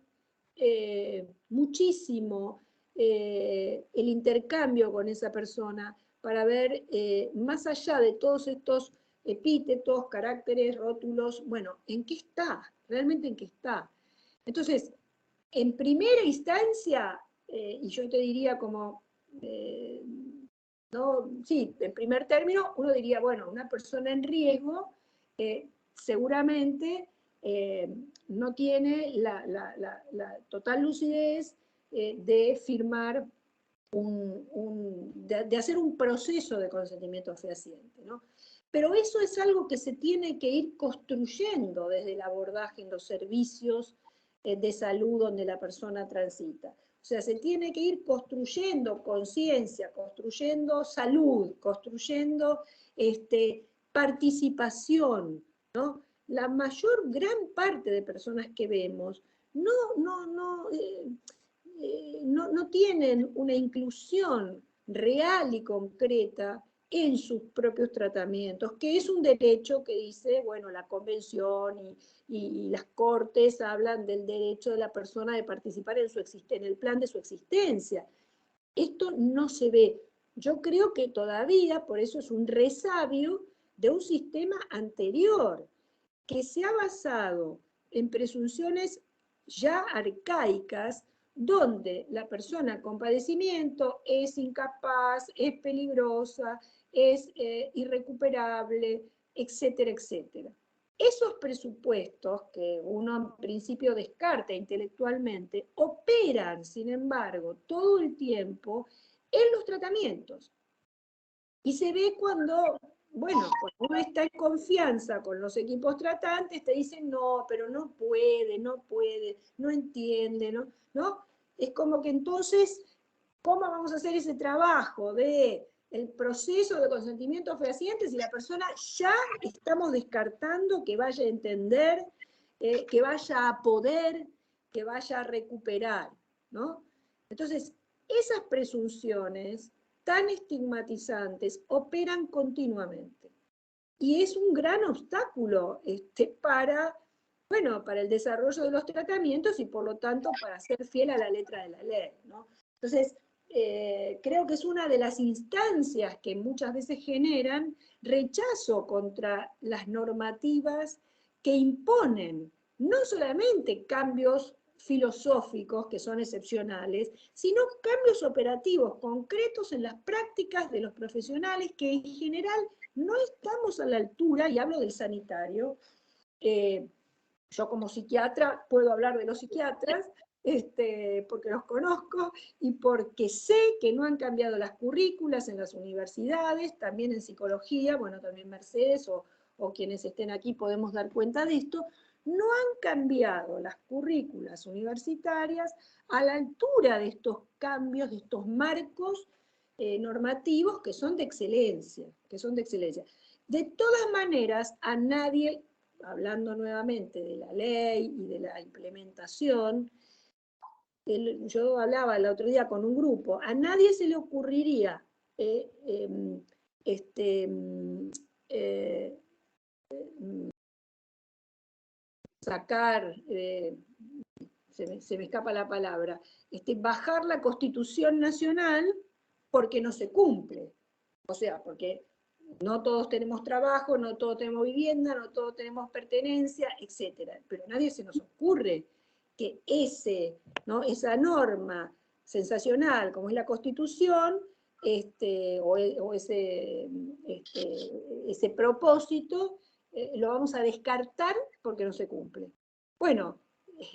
Speaker 2: muchísimo el intercambio con esa persona para ver, más allá de todos estos epítetos, caracteres, rótulos, bueno, ¿en qué está? ¿Realmente en qué está? Entonces, en primera instancia, y yo te diría como, no, sí, en primer término, uno diría, bueno, una persona en riesgo seguramente no tiene la total lucidez de firmar de hacer un proceso de consentimiento fehaciente, ¿no? Pero eso es algo que se tiene que ir construyendo desde el abordaje en los servicios de salud donde la persona transita. O sea, se tiene que ir construyendo conciencia, construyendo salud, construyendo participación, ¿no? La gran parte de personas que vemos no tienen una inclusión real y concreta en sus propios tratamientos, que es un derecho que dice, bueno, la Convención y las Cortes hablan del derecho de la persona de participar en el plan de su existencia. Esto no se ve. Yo creo que todavía, por eso es un resabio de un sistema anterior, que se ha basado en presunciones ya arcaicas, donde la persona con padecimiento es incapaz, es peligrosa, es irrecuperable, etcétera, etcétera. Esos presupuestos que uno en principio descarta intelectualmente, operan, sin embargo, todo el tiempo en los tratamientos. Y se ve cuando, bueno, cuando uno está en confianza con los equipos tratantes, te dicen, no, pero no puede, no entiende, ¿no? Es como que entonces, ¿cómo vamos a hacer ese trabajo de el proceso de consentimiento fehaciente si la persona ya estamos descartando que vaya a entender, que vaya a poder, que vaya a recuperar, ¿no? Entonces, esas presunciones tan estigmatizantes operan continuamente. Y es un gran obstáculo para el desarrollo de los tratamientos y por lo tanto para ser fiel a la letra de la ley, ¿no? Entonces, creo que es una de las instancias que muchas veces generan rechazo contra las normativas que imponen no solamente cambios filosóficos que son excepcionales, sino cambios operativos concretos en las prácticas de los profesionales que en general no estamos a la altura, y hablo del sanitario. Yo como psiquiatra puedo hablar de los psiquiatras, porque los conozco y porque sé que no han cambiado las currículas en las universidades, también en psicología, bueno, también Mercedes o quienes estén aquí podemos dar cuenta de esto. No han cambiado las currículas universitarias a la altura de estos cambios, de estos marcos normativos que son de excelencia, De todas maneras, a nadie, hablando nuevamente de la ley y de la implementación, yo hablaba el otro día con un grupo, a nadie se le ocurriría sacar, se me escapa la palabra, bajar la Constitución Nacional porque no se cumple. O sea, porque no todos tenemos trabajo, no todos tenemos vivienda, no todos tenemos pertenencia, etc. Pero a nadie se nos ocurre que esa norma sensacional como es la Constitución, o ese propósito, lo vamos a descartar porque no se cumple. Bueno,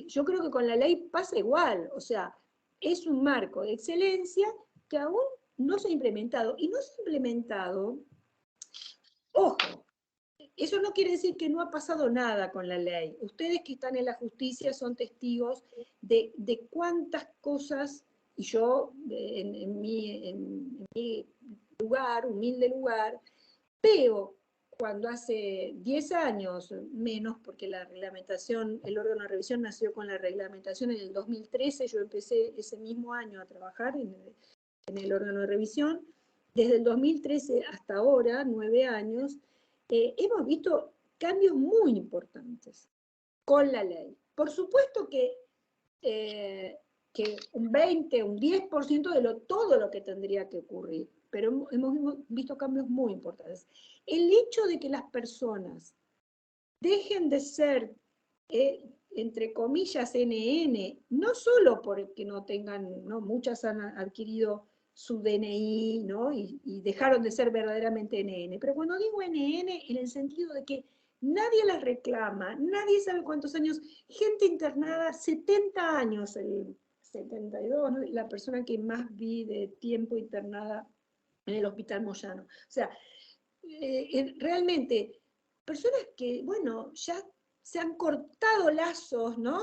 Speaker 2: yo creo que con la ley pasa igual, o sea, es un marco de excelencia que aún no se ha implementado. Y no se ha implementado, ojo, eso no quiere decir que no ha pasado nada con la ley. Ustedes que están en la justicia son testigos de cuántas cosas, y yo en mi lugar, humilde lugar, veo cuando hace 10 años, menos, porque la reglamentación, el órgano de revisión nació con la reglamentación en el 2013, yo empecé ese mismo año a trabajar en el órgano de revisión. Desde el 2013 hasta ahora, 9 años, hemos visto cambios muy importantes con la ley. Por supuesto que un 20, un 10% de todo lo que tendría que ocurrir, pero hemos visto cambios muy importantes. El hecho de que las personas dejen de ser, entre comillas, NN, no solo porque no tengan, ¿no? Muchas han adquirido su DNI, ¿no? y dejaron de ser verdaderamente NN, pero cuando digo NN, en el sentido de que nadie las reclama, nadie sabe cuántos años, gente internada, 70 años, el 72, ¿no? La persona que más vi de tiempo internada en el Hospital Moyano. O sea, realmente, personas que, bueno, ya se han cortado lazos, ¿no?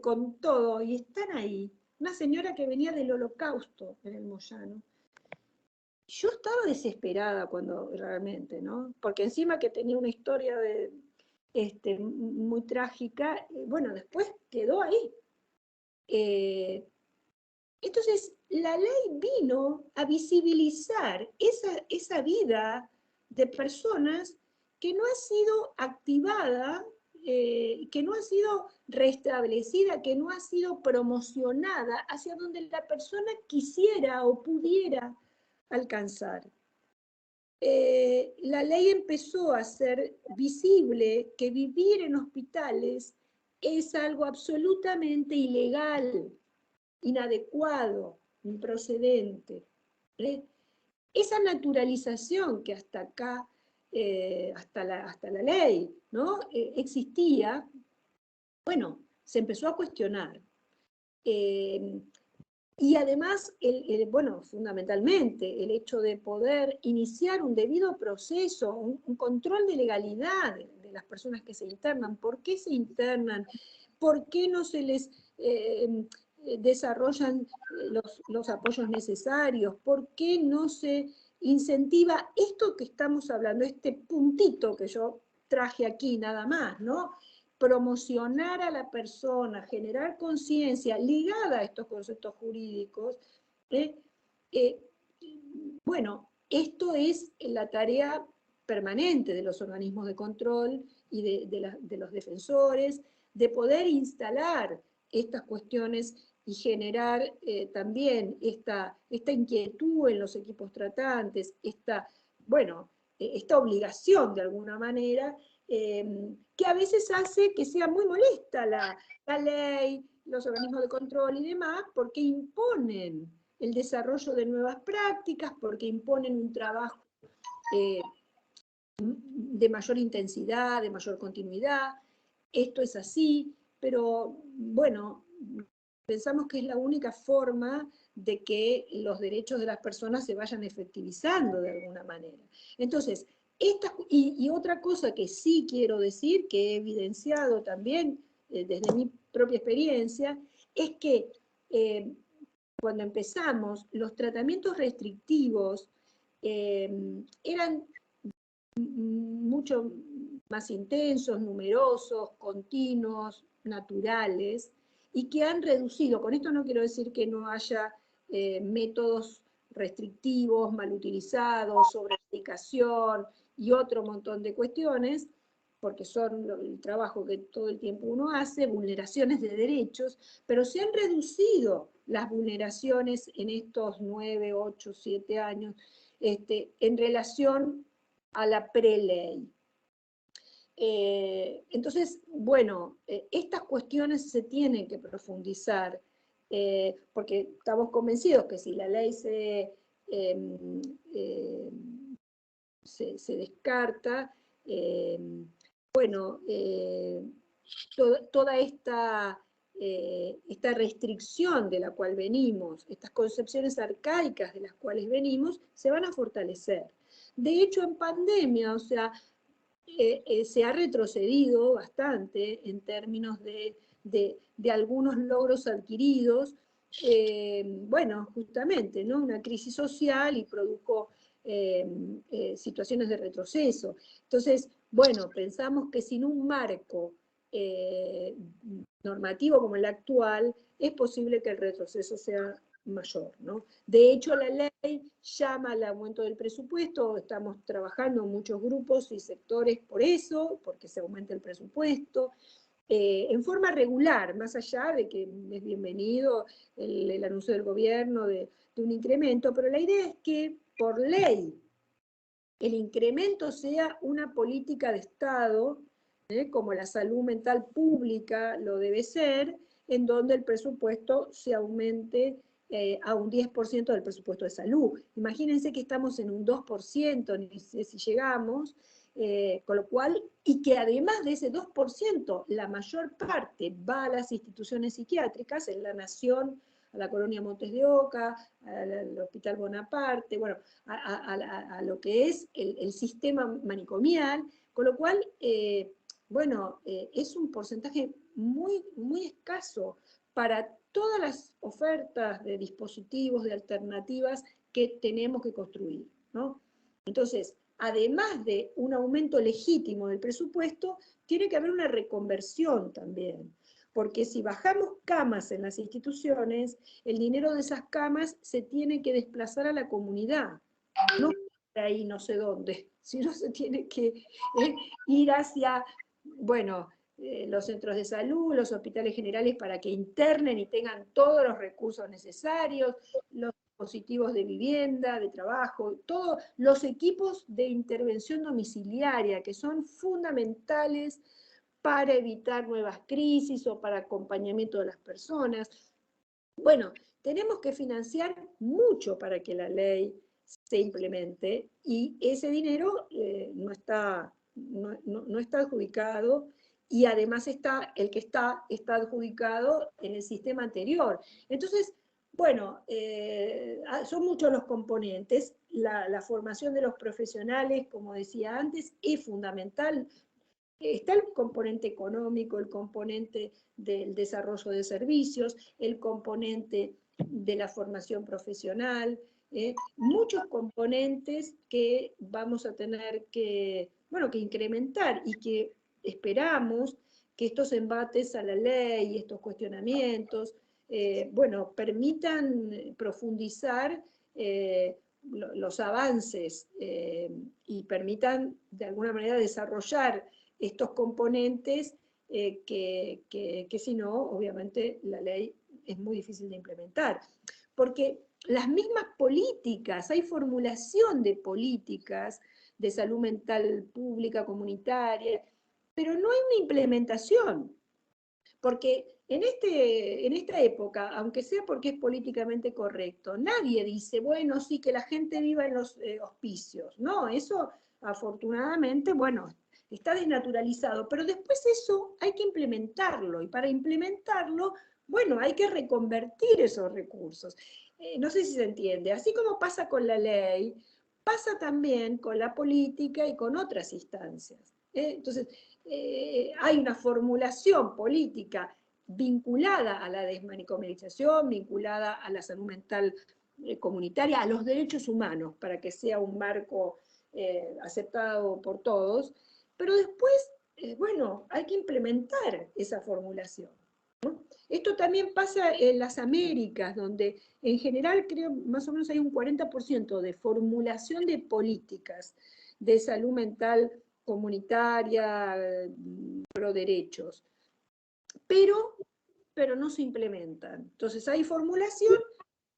Speaker 2: Con todo, y están ahí. Una señora que venía del Holocausto en el Moyano. Yo estaba desesperada cuando realmente, ¿no? Porque encima que tenía una historia muy trágica, bueno, después quedó ahí. Entonces, la ley vino a visibilizar esa vida de personas que no ha sido activada, que no ha sido restablecida, que no ha sido promocionada hacia donde la persona quisiera o pudiera alcanzar. La ley empezó a hacer visible que vivir en hospitales es algo absolutamente ilegal, inadecuado, improcedente. Esa naturalización que hasta acá, hasta la ley, ¿no? Existía, bueno, se empezó a cuestionar. Y además, bueno, fundamentalmente, el hecho de poder iniciar un debido proceso, un control de legalidad de las personas que se internan. ¿Por qué se internan? ¿Por qué no se les desarrollan los apoyos necesarios? ¿Por qué no se incentiva esto que estamos hablando, este puntito que yo traje aquí nada más, ¿no? Promocionar a la persona, generar conciencia ligada a estos conceptos jurídicos. Bueno, esto es la tarea permanente de los organismos de control y de los defensores, de poder instalar estas cuestiones y generar también esta inquietud en los equipos tratantes, esta obligación de alguna manera, que a veces hace que sea muy molesta la ley, los organismos de control y demás, porque imponen el desarrollo de nuevas prácticas, porque imponen un trabajo de mayor intensidad, de mayor continuidad. Esto es así, pero bueno, pensamos que es la única forma de que los derechos de las personas se vayan efectivizando de alguna manera. Entonces, y otra cosa que sí quiero decir, que he evidenciado también desde mi propia experiencia, es que cuando empezamos, los tratamientos restrictivos eran mucho más intensos, numerosos, continuos, naturales, y que han reducido, con esto no quiero decir que no haya métodos restrictivos, mal utilizados, sobremedicación y otro montón de cuestiones, porque son el trabajo que todo el tiempo uno hace, vulneraciones de derechos, pero se han reducido las vulneraciones en estos 9, 8, 7 años en relación a la preley. Entonces, bueno, estas cuestiones se tienen que profundizar, porque estamos convencidos que si la ley se descarta, bueno, toda esta restricción de la cual venimos, estas concepciones arcaicas de las cuales venimos, se van a fortalecer. De hecho, en pandemia, o sea, se ha retrocedido bastante en términos de algunos logros adquiridos, bueno, justamente, ¿no? Una crisis social y produjo situaciones de retroceso. Entonces, bueno, pensamos que sin un marco normativo como el actual, es posible que el retroceso sea mayor, ¿no? De hecho, la ley llama al aumento del presupuesto, estamos trabajando en muchos grupos y sectores por eso, porque se aumenta el presupuesto, en forma regular, más allá de que es bienvenido el anuncio del gobierno de un incremento, pero la idea es que por ley el incremento sea una política de Estado, como la salud mental pública lo debe ser, en donde el presupuesto se aumente a un 10% del presupuesto de salud. Imagínense que estamos en un 2%, ni sé si llegamos, con lo cual, y que además de ese 2%, la mayor parte va a las instituciones psiquiátricas, en la Nación, a la Colonia Montes de Oca, al Hospital Bonaparte, bueno, a lo que es el sistema manicomial, con lo cual, bueno, es un porcentaje muy, muy escaso para todas las ofertas de dispositivos, de alternativas que tenemos que construir, ¿no? Entonces, además de un aumento legítimo del presupuesto, tiene que haber una reconversión también, porque si bajamos camas en las instituciones, el dinero de esas camas se tiene que desplazar a la comunidad, no ahí no sé dónde, sino se tiene que ir hacia, bueno, los centros de salud, los hospitales generales para que internen y tengan todos los recursos necesarios, los dispositivos de vivienda, de trabajo, todos los equipos de intervención domiciliaria que son fundamentales para evitar nuevas crisis o para acompañamiento de las personas. Bueno, tenemos que financiar mucho para que la ley se implemente y ese dinero no está adjudicado y además el que está adjudicado en el sistema anterior. Entonces, bueno, son muchos los componentes. La formación de los profesionales, como decía antes, es fundamental. Está el componente económico, el componente del desarrollo de servicios, el componente de la formación profesional, muchos componentes que vamos a tener que, bueno, que incrementar y que esperamos que estos embates a la ley y estos cuestionamientos, bueno, permitan profundizar los avances y permitan de alguna manera desarrollar estos componentes que si no, obviamente la ley es muy difícil de implementar. Porque las mismas políticas, hay formulación de políticas de salud mental pública, comunitaria, pero no hay una implementación. Porque en esta época, aunque sea porque es políticamente correcto, nadie dice, bueno, sí, que la gente viva en los hospicios. No, eso afortunadamente, bueno, está desnaturalizado, pero después eso hay que implementarlo, y para implementarlo, bueno, hay que reconvertir esos recursos. No sé si se entiende, así como pasa con la ley, pasa también con la política y con otras instancias. Entonces, hay una formulación política vinculada a la desmanicomialización, vinculada a la salud mental comunitaria, a los derechos humanos, para que sea un marco aceptado por todos, pero después, bueno, hay que implementar esa formulación, ¿no? Esto también pasa en las Américas, donde en general creo más o menos hay un 40% de formulación de políticas de salud mental comunitaria, pro derechos, pero no se implementan. Entonces hay formulación,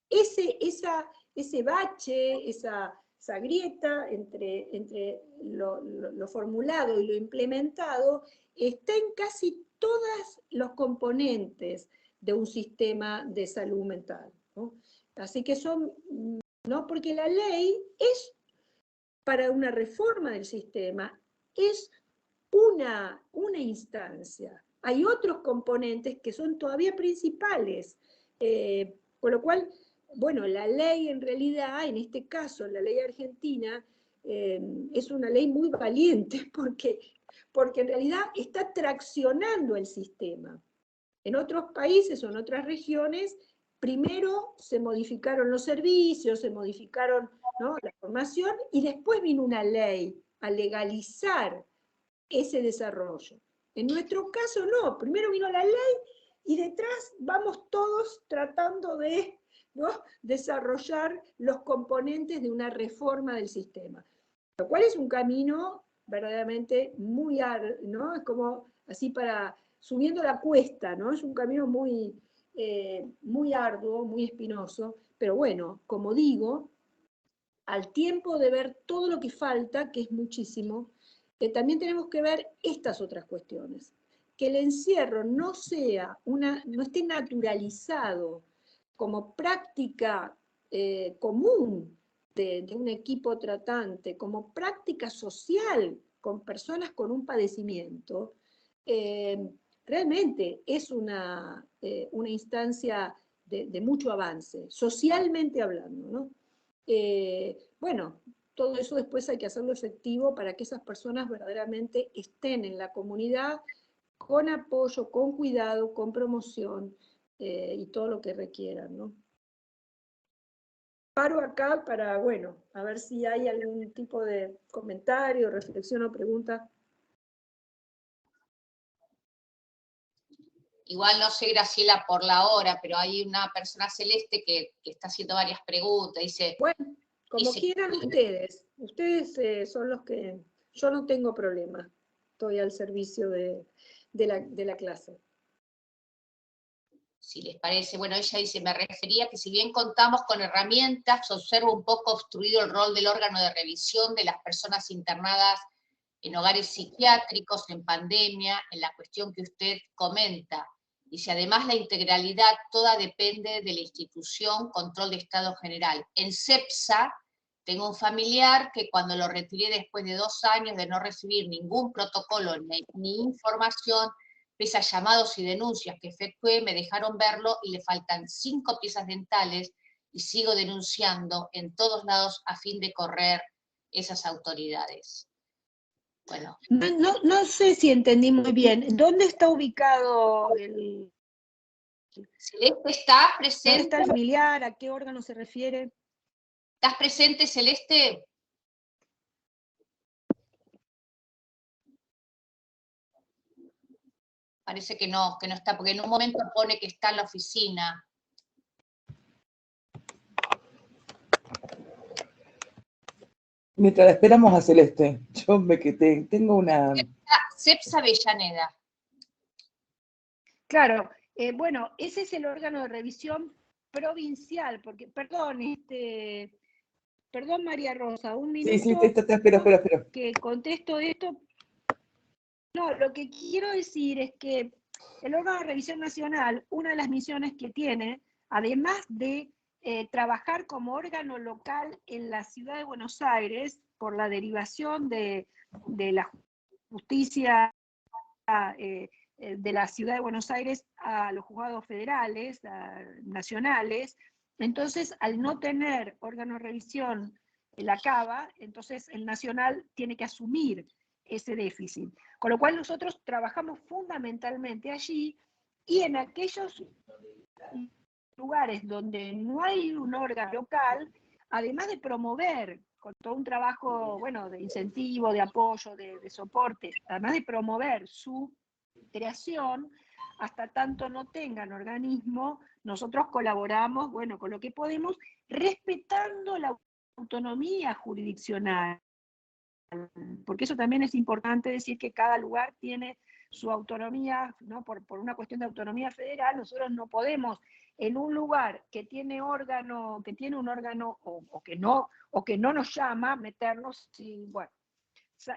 Speaker 2: ese bache, esa grieta entre lo formulado y lo implementado está en casi todos los componentes de un sistema de salud mental, ¿no? Así que son, ¿no? Porque la ley es para una reforma del sistema, es una instancia. Hay otros componentes que son todavía principales, con lo cual, bueno, la ley en realidad, en este caso, la ley argentina, es una ley muy valiente porque en realidad está traccionando el sistema. En otros países o en otras regiones, primero se modificaron los servicios, se modificaron, ¿no?, la formación, y después vino una ley a legalizar ese desarrollo. En nuestro caso no, primero vino la ley y detrás vamos todos tratando de, ¿no?, desarrollar los componentes de una reforma del sistema. Lo cual es un camino verdaderamente muy arduo, ¿no? Es como así para, subiendo la cuesta, ¿no? Es un camino muy, muy arduo, muy espinoso, pero bueno, como digo, al tiempo de ver todo lo que falta, que es muchísimo, también tenemos que ver estas otras cuestiones. Que el encierro no esté naturalizado como práctica común de un equipo tratante, como práctica social con personas con un padecimiento, realmente es una instancia de mucho avance, socialmente hablando, ¿no? Bueno, todo eso después hay que hacerlo efectivo para que esas personas verdaderamente estén en la comunidad con apoyo, con cuidado, con promoción y todo lo que requieran, ¿no? Paro acá para, bueno, a ver si hay algún tipo de comentario, reflexión o pregunta.
Speaker 3: Igual no sé, Graciela, por la hora, pero hay una persona celeste que está haciendo varias preguntas. Dice,
Speaker 2: bueno, como quieran ustedes. Ustedes son los que... Yo no tengo problema. Estoy al servicio de la clase.
Speaker 3: Si les parece, bueno, ella dice, me refería que si bien contamos con herramientas, observo un poco obstruido el rol del órgano de revisión de las personas internadas en hogares psiquiátricos, en pandemia, en la cuestión que usted comenta. Y si además la integralidad toda depende de la institución Control de Estado General. En CEPSA tengo un familiar que cuando lo retiré después de 2 años de no recibir ningún protocolo ni información, pese a llamados y denuncias que efectué, me dejaron verlo y le faltan 5 piezas dentales y sigo denunciando en todos lados a fin de correr esas autoridades. Bueno.
Speaker 2: No sé si entendí muy bien. ¿Dónde está ubicado el...
Speaker 3: Celeste está presente.
Speaker 2: ¿Dónde está el familiar? ¿A qué órgano se refiere?
Speaker 3: ¿Estás presente, Celeste? Parece que no está, porque en un momento pone que está en la oficina.
Speaker 5: Mientras esperamos a Celeste, yo me quedé, tengo una...
Speaker 3: CEPSA Avellaneda.
Speaker 2: Claro, bueno, ese es el órgano de revisión provincial, porque, perdón, María Rosa, un minuto.
Speaker 5: Sí, te espero.
Speaker 2: Que contesto esto. No, lo que quiero decir es que El órgano de revisión nacional, una de las misiones que tiene, además de trabajar como órgano local en la ciudad de Buenos Aires, por la derivación de la justicia de la ciudad de Buenos Aires a los juzgados federales, nacionales. Entonces, al no tener órgano de revisión la CABA, entonces el nacional tiene que asumir ese déficit. Con lo cual nosotros trabajamos fundamentalmente allí, y en aquellos lugares donde no hay un órgano local, además de promover con todo un trabajo, bueno, de incentivo, de apoyo, de soporte, además de promover su creación, hasta tanto no tengan organismo, nosotros colaboramos, bueno, con lo que podemos, respetando la autonomía jurisdiccional, porque eso también es importante decir, que cada lugar tiene su autonomía, ¿no? Por una cuestión de autonomía federal, nosotros no podemos en un lugar que tiene un órgano o que no nos llama, meternos, y bueno.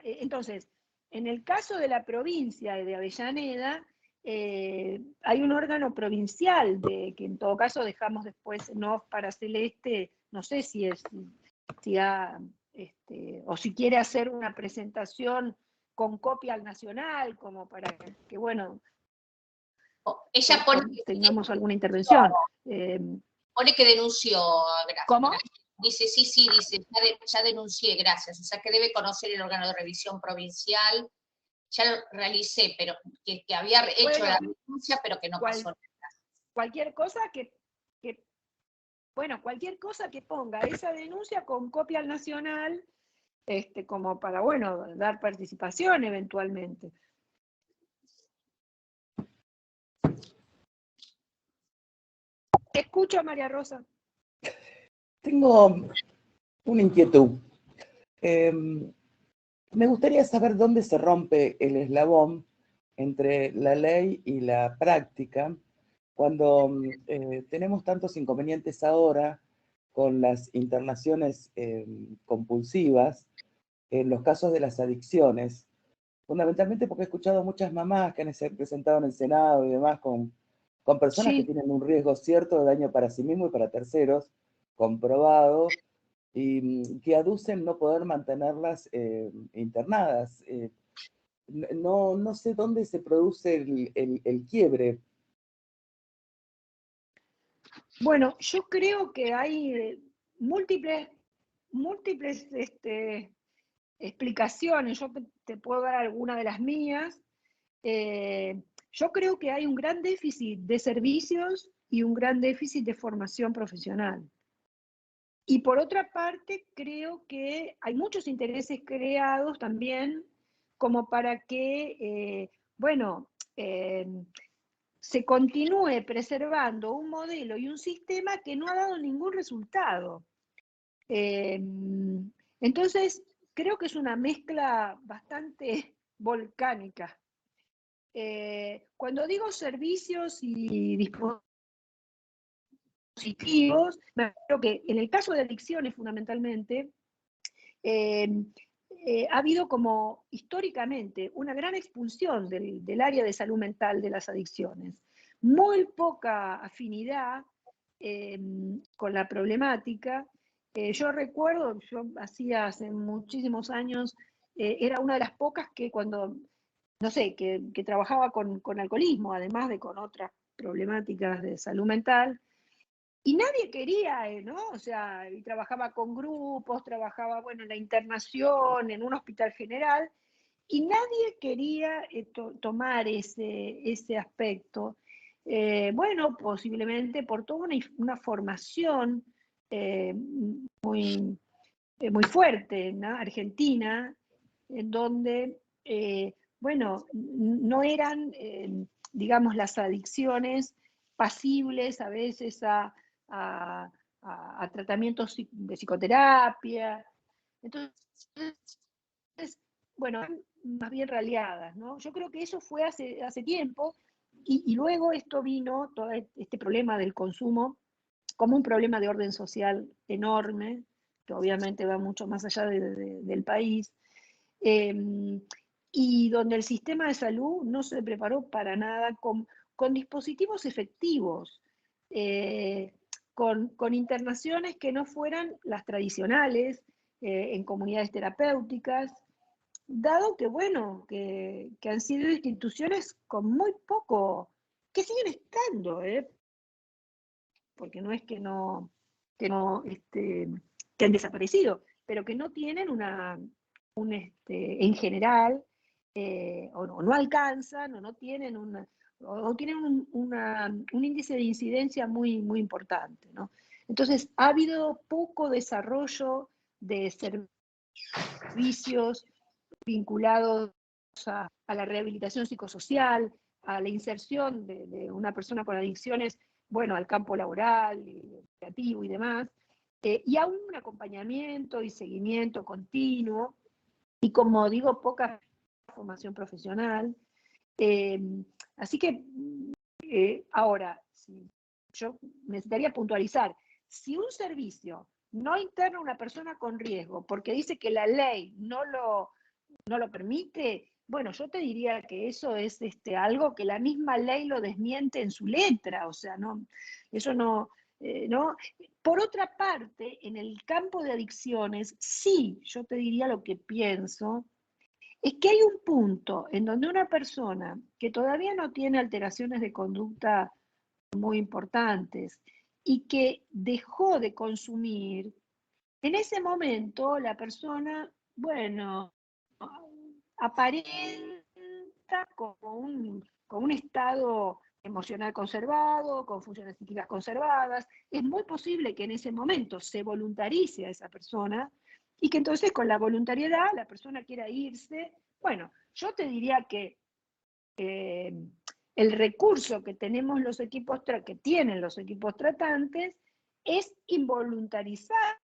Speaker 2: Entonces, en el caso de la provincia de Avellaneda, hay un órgano provincial, que en todo caso dejamos después en off para Celeste, no sé si o si quiere hacer una presentación con copia al nacional, como para que bueno,
Speaker 3: ella pone
Speaker 2: tengamos alguna intervención.
Speaker 3: Pone que denunció, gracias.
Speaker 2: ¿Cómo?
Speaker 3: Dice, sí, dice, ya denuncié, gracias. O sea, que debe conocer el órgano de revisión provincial. Ya lo realicé, pero que había hecho la denuncia, pero que no pasó nada.
Speaker 2: Cualquier cosa cualquier cosa que ponga esa denuncia con copia al nacional, como para, bueno, dar participación eventualmente. Te escucho, María Rosa.
Speaker 5: Tengo una inquietud. Me gustaría saber dónde se rompe el eslabón entre la ley y la práctica, cuando tenemos tantos inconvenientes ahora con las internaciones compulsivas, en los casos de las adicciones, fundamentalmente porque he escuchado muchas mamás que han presentado en el Senado y demás con personas que tienen un riesgo cierto de daño para sí mismo y para terceros, comprobado, y que aducen no poder mantenerlas internadas. No sé dónde se produce el quiebre.
Speaker 2: Bueno, yo creo que hay múltiples explicaciones. Yo te puedo dar alguna de las mías. Yo creo que hay un gran déficit de servicios y un gran déficit de formación profesional. Y por otra parte, creo que hay muchos intereses creados también como para que, se continúe preservando un modelo y un sistema que no ha dado ningún resultado. Entonces, creo que es una mezcla bastante volcánica. Cuando digo servicios y dispositivos, creo que en el caso de adicciones fundamentalmente, ha habido como históricamente una gran expulsión del área de salud mental de las adicciones. Muy poca afinidad con la problemática. Yo recuerdo, yo hacía hace muchísimos años, era una de las pocas que cuando, no sé, que trabajaba con alcoholismo, además de con otras problemáticas de salud mental, y nadie quería, ¿no? O sea, y trabajaba con grupos, trabajaba, bueno, en la internación, en un hospital general, y nadie quería tomar ese aspecto. Bueno, posiblemente por toda una formación muy fuerte, ¿no? Argentina, en donde, no eran, digamos, las adicciones pasibles a veces a tratamientos de psicoterapia. Entonces, bueno, más bien raleadas, ¿no? Yo creo que eso fue hace tiempo, y luego esto vino, todo este problema del consumo, como un problema de orden social enorme, que obviamente va mucho más allá del país. y donde el sistema de salud no se preparó para nada con dispositivos efectivos, con internaciones que no fueran las tradicionales, en comunidades terapéuticas, dado que, bueno, que han sido instituciones con muy poco, que siguen estando, porque no es que no, que han desaparecido, pero que no tienen en general, o no alcanzan, o no tienen o tienen un índice de incidencia muy, muy importante, ¿no? Entonces, ha habido poco desarrollo de servicios vinculados a la rehabilitación psicosocial, a la inserción de una persona con adicciones, bueno, al campo laboral, creativo y demás, y a un acompañamiento y seguimiento continuo, y como digo, poca formación profesional. Así que ahora, yo necesitaría puntualizar, si un servicio no interna a una persona con riesgo porque dice que la ley no lo permite, bueno, yo te diría que eso es algo que la misma ley lo desmiente en su letra, o sea, no, eso no, no. Por otra parte, en el campo de adicciones, sí, yo te diría lo que pienso, es que hay un punto en donde una persona que todavía no tiene alteraciones de conducta muy importantes y que dejó de consumir, en ese momento la persona, bueno, aparenta con un estado emocional conservado, con funciones psíquicas conservadas. Es muy posible que en ese momento se voluntarice a esa persona y que entonces con la voluntariedad la persona quiera irse. Bueno, yo te diría que el recurso que tenemos los equipos, que tienen los equipos tratantes, es involuntarizar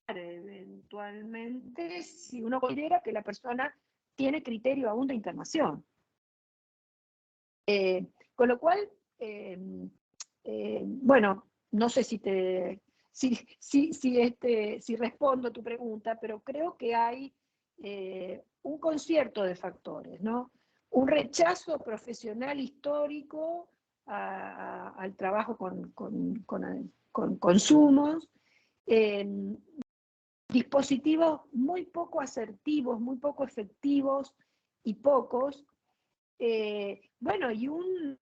Speaker 2: eventualmente si uno considera que la persona tiene criterio aún de internación. Con lo cual, bueno, no sé si respondo a tu pregunta, pero creo que hay un concierto de factores, ¿no? Un rechazo profesional histórico al trabajo con consumos, dispositivos muy poco asertivos, muy poco efectivos y pocos, bueno, y un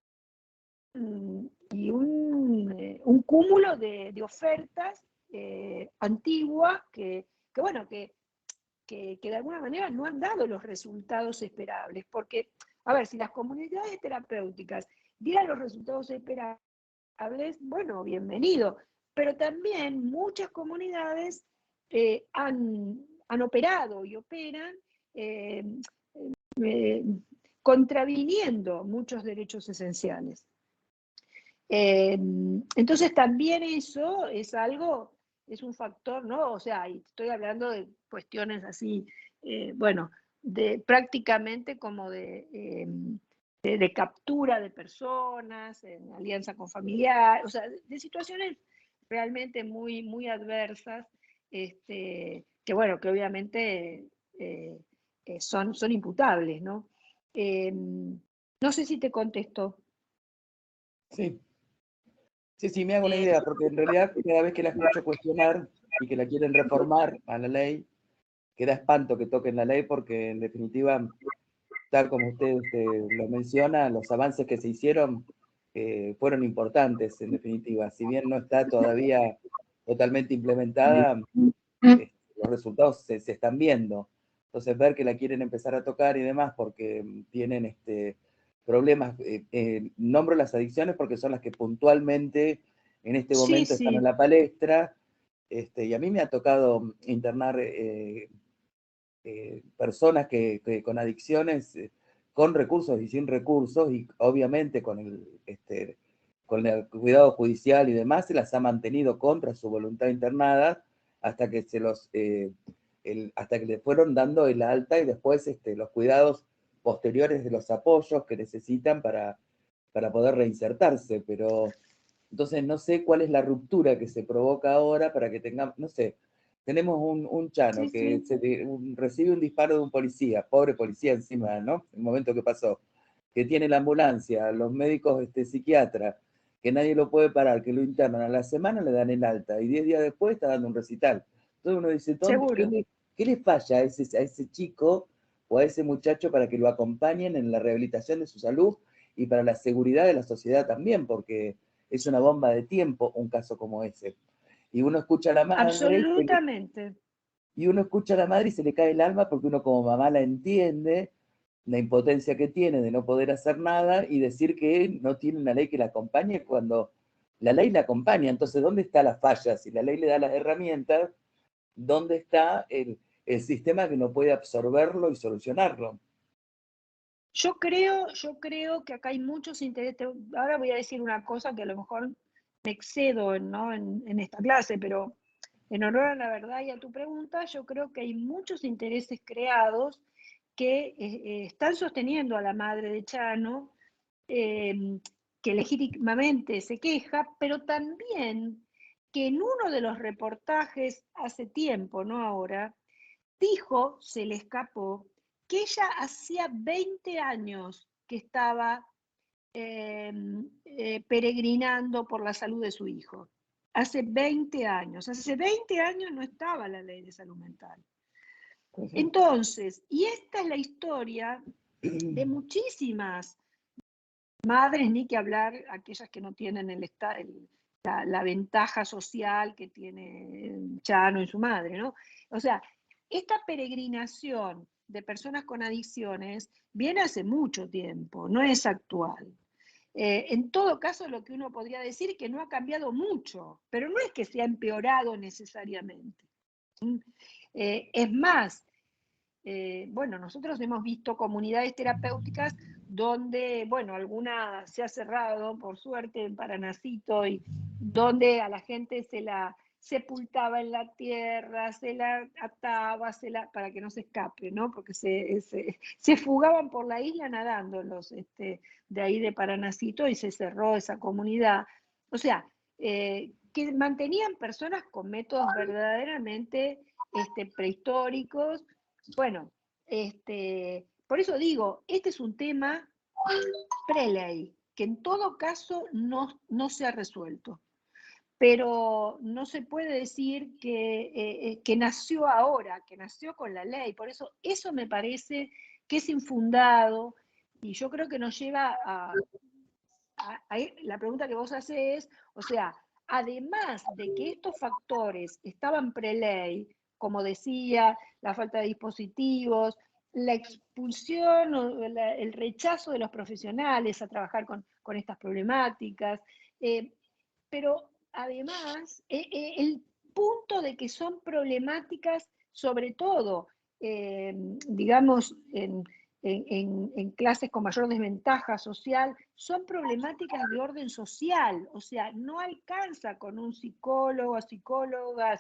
Speaker 2: cúmulo de ofertas antiguas bueno, que de alguna manera no han dado los resultados esperables, porque, a ver, si las comunidades terapéuticas dieran los resultados esperables, bueno, bienvenido, pero también muchas comunidades han operado y operan contraviniendo muchos derechos esenciales. Entonces también eso es es un factor, ¿no? O sea, estoy hablando de cuestiones así, bueno, prácticamente como de captura de personas, en alianza con familiares, o sea, de situaciones realmente muy, muy adversas, que bueno, que obviamente son imputables, ¿no? No sé si te contesto.
Speaker 5: Sí. Sí, me hago una idea, porque en realidad cada vez que la escucho cuestionar y que la quieren reformar a la ley, que da espanto que toquen la ley, porque en definitiva, tal como usted lo menciona, los avances que se hicieron fueron importantes, en definitiva. Si bien no está todavía totalmente implementada, los resultados se están viendo. Entonces, ver que la quieren empezar a tocar y demás, porque tienen problemas, nombro las adicciones porque son las que puntualmente en este momento están en la palestra, y a mí me ha tocado internar personas que con adicciones, con recursos y sin recursos, y obviamente con el cuidado judicial y demás, se las ha mantenido contra su voluntad internada hasta que hasta que le fueron dando el alta y después los cuidados posteriores de los apoyos que necesitan para poder reinsertarse, pero entonces no sé cuál es la ruptura que se provoca ahora para que tengamos, no sé, Tenemos un chano
Speaker 2: Sí,
Speaker 5: que
Speaker 2: sí.
Speaker 5: recibe un disparo de un policía, pobre policía encima, ¿no? El momento que pasó, que tiene la ambulancia, los médicos psiquiatras, que nadie lo puede parar, que lo internan, a la semana le dan el alta y 10 días después está dando un recital. Entonces uno dice,
Speaker 2: Seguro.
Speaker 5: ¿qué le falla a ese chico o a ese muchacho para que lo acompañen en la rehabilitación de su salud y para la seguridad de la sociedad también? Porque es una bomba de tiempo un caso como ese. Y uno escucha a la madre
Speaker 2: Absolutamente.
Speaker 5: y uno escucha a la madre y se le cae el alma porque uno como mamá la entiende, la impotencia que tiene de no poder hacer nada y decir que no tiene una ley que la acompañe cuando la ley la acompaña. Entonces, ¿dónde está la falla? Si la ley le da las herramientas, ¿dónde está el sistema que no puede absorberlo y solucionarlo?
Speaker 2: Yo creo que acá hay muchos intereses. Ahora voy a decir una cosa que a lo mejor me excedo, ¿no? en esta clase, pero en honor a la verdad y a tu pregunta, yo creo que hay muchos intereses creados que están sosteniendo a la madre de Chano, que legítimamente se queja, pero también que en uno de los reportajes hace tiempo, no ahora, dijo, se le escapó, que ella hacía 20 años que estaba peregrinando por la salud de su hijo. Hace 20 años no estaba la ley de salud mental. Entonces, y esta es la historia de muchísimas madres, ni que hablar aquellas que no tienen la ventaja social que tiene Chano y su madre, ¿no? O sea, esta peregrinación de personas con adicciones viene hace mucho tiempo, no es actual. En todo caso, lo que uno podría decir es que no ha cambiado mucho, pero no es que se ha empeorado necesariamente. Es más, bueno, nosotros hemos visto comunidades terapéuticas donde, bueno, alguna se ha cerrado, por suerte, en Paranacito, y donde a la gente se la sepultaba en la tierra, se la ataba, para que no se escape, ¿no? Porque se fugaban por la isla nadando los de ahí de Paranacito y se cerró esa comunidad. O sea, que mantenían personas con métodos verdaderamente prehistóricos. Bueno, por eso digo, este es un tema preley, que en todo caso no se ha resuelto. Pero no se puede decir que nació ahora, que nació con la ley. Por eso me parece que es infundado, y yo creo que nos lleva a la pregunta que vos hacés, o sea, además de que estos factores estaban preley, como decía, la falta de dispositivos, la expulsión o el rechazo de los profesionales a trabajar con estas problemáticas, pero además el punto de que son problemáticas sobre todo, digamos, en clases con mayor desventaja social, son problemáticas de orden social, o sea, no alcanza con un psicólogo, psicóloga,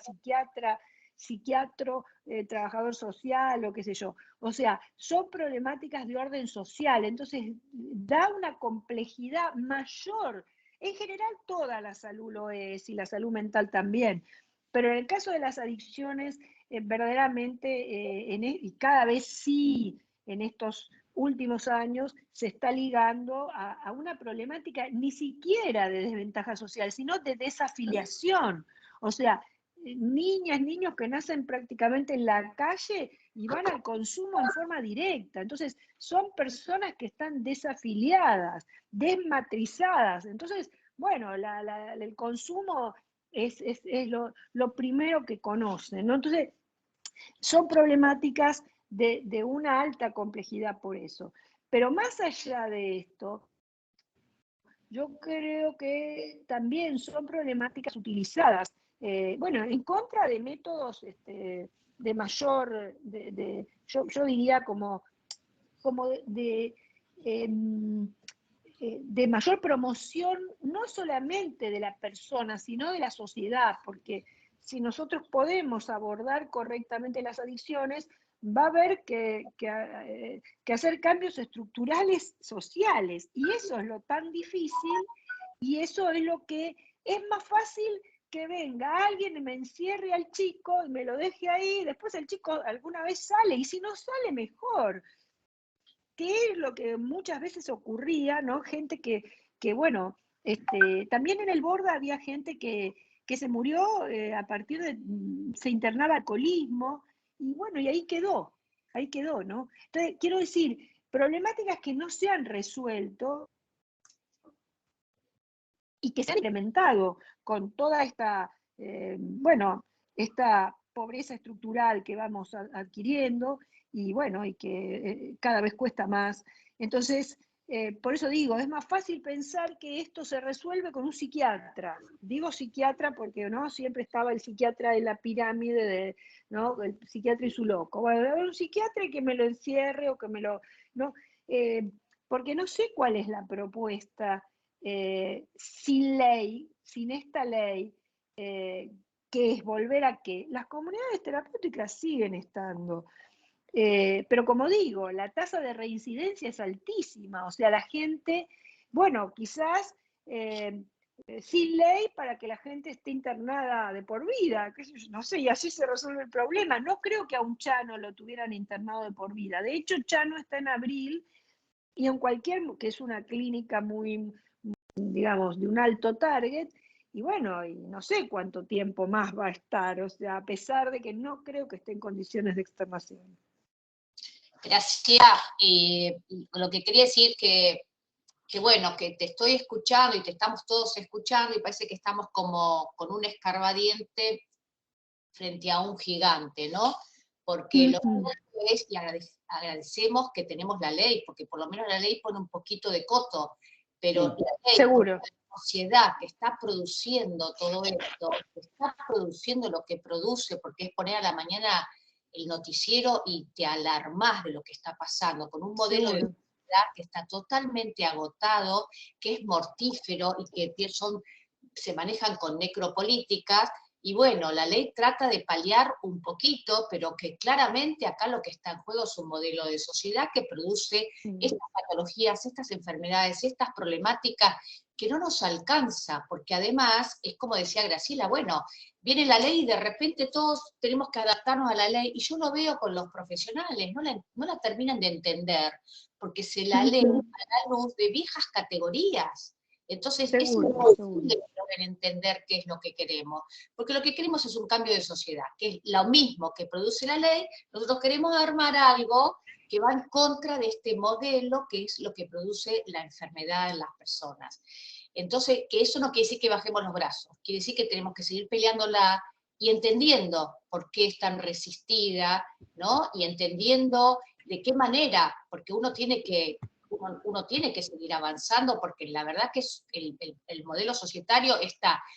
Speaker 2: psiquiatro, trabajador social o qué sé yo. O sea, son problemáticas de orden social, entonces da una complejidad mayor. En general toda la salud lo es y la salud mental también, pero en el caso de las adicciones, verdaderamente, y cada vez sí, en estos últimos años se está ligando a una problemática ni siquiera de desventaja social, sino de desafiliación. O sea, niñas, niños que nacen prácticamente en la calle y van al consumo en forma directa. Entonces, son personas que están desafiliadas, desmatrizadas. Entonces, bueno, el consumo es lo primero que conocen, ¿no? Entonces, son problemáticas de una alta complejidad por eso. Pero más allá de esto, yo creo que también son problemáticas utilizadas, bueno, en contra de métodos de mayor, yo diría como de mayor promoción, no solamente de la persona, sino de la sociedad, porque si nosotros podemos abordar correctamente las adicciones, va a haber que hacer cambios estructurales sociales, y eso es lo tan difícil, y eso es lo que es más fácil que venga alguien y me encierre al chico y me lo deje ahí, después el chico alguna vez sale, y si no sale, mejor. Que es lo que muchas veces ocurría, ¿no? Gente que bueno, también en el Borda había gente que se murió a partir de, se internaba alcoholismo, y bueno, y ahí quedó, ¿no? Entonces, quiero decir, problemáticas que no se han resuelto y que se han incrementado con toda esta, bueno, esta pobreza estructural que vamos adquiriendo, y bueno, y que cada vez cuesta más. Entonces, por eso digo, es más fácil pensar que esto se resuelve con un psiquiatra. Digo psiquiatra porque no siempre estaba el psiquiatra en la pirámide, ¿no? El psiquiatra y su loco. Bueno, un psiquiatra que me lo encierre o que me lo... ¿no? Porque no sé cuál es la propuesta sin ley, sin esta ley, que es volver a que las comunidades terapéuticas siguen estando. Pero como digo, la tasa de reincidencia es altísima, o sea, la gente, bueno, quizás sin ley para que la gente esté internada de por vida, no sé, y así se resuelve el problema. No creo que a un Chano lo tuvieran internado de por vida. De hecho, Chano está en abril, y en cualquier, que es una clínica muy, digamos, de un alto target, y bueno, y no sé cuánto tiempo más va a estar, o sea, a pesar de que no creo que esté en condiciones de externación.
Speaker 3: Gracias. Lo que quería decir que bueno, que te estoy escuchando y te estamos todos escuchando y parece que estamos como con un escarbadiente frente a un gigante, ¿no? Porque lo que es, y agradecemos que tenemos la ley, porque por lo menos la ley pone un poquito de coto, pero la ley,
Speaker 2: seguro,
Speaker 3: la sociedad que está produciendo todo esto, que está produciendo lo que produce, porque es poner a la mañana el noticiero y te alarmás de lo que está pasando, con un modelo de sociedad que está totalmente agotado, que es mortífero y que se manejan con necropolíticas. Y bueno, la ley trata de paliar un poquito, pero que claramente acá lo que está en juego es un modelo de sociedad que produce estas patologías, estas enfermedades, estas problemáticas que no nos alcanza, porque además, es como decía Graciela, bueno, viene la ley y de repente todos tenemos que adaptarnos a la ley, y yo lo veo con los profesionales, no la terminan de entender, porque se la lee a la luz de viejas categorías. Entonces es imposible que logren entender qué es lo que queremos, porque lo que queremos es un cambio de sociedad, que es lo mismo que produce la ley. Nosotros queremos armar algo que va en contra de este modelo, que es lo que produce la enfermedad en las personas. Entonces, que eso no quiere decir que bajemos los brazos, quiere decir que tenemos que seguir peleándola y entendiendo por qué es tan resistida, ¿no? Y entendiendo de qué manera, porque uno tiene que seguir avanzando, porque la verdad que el modelo societario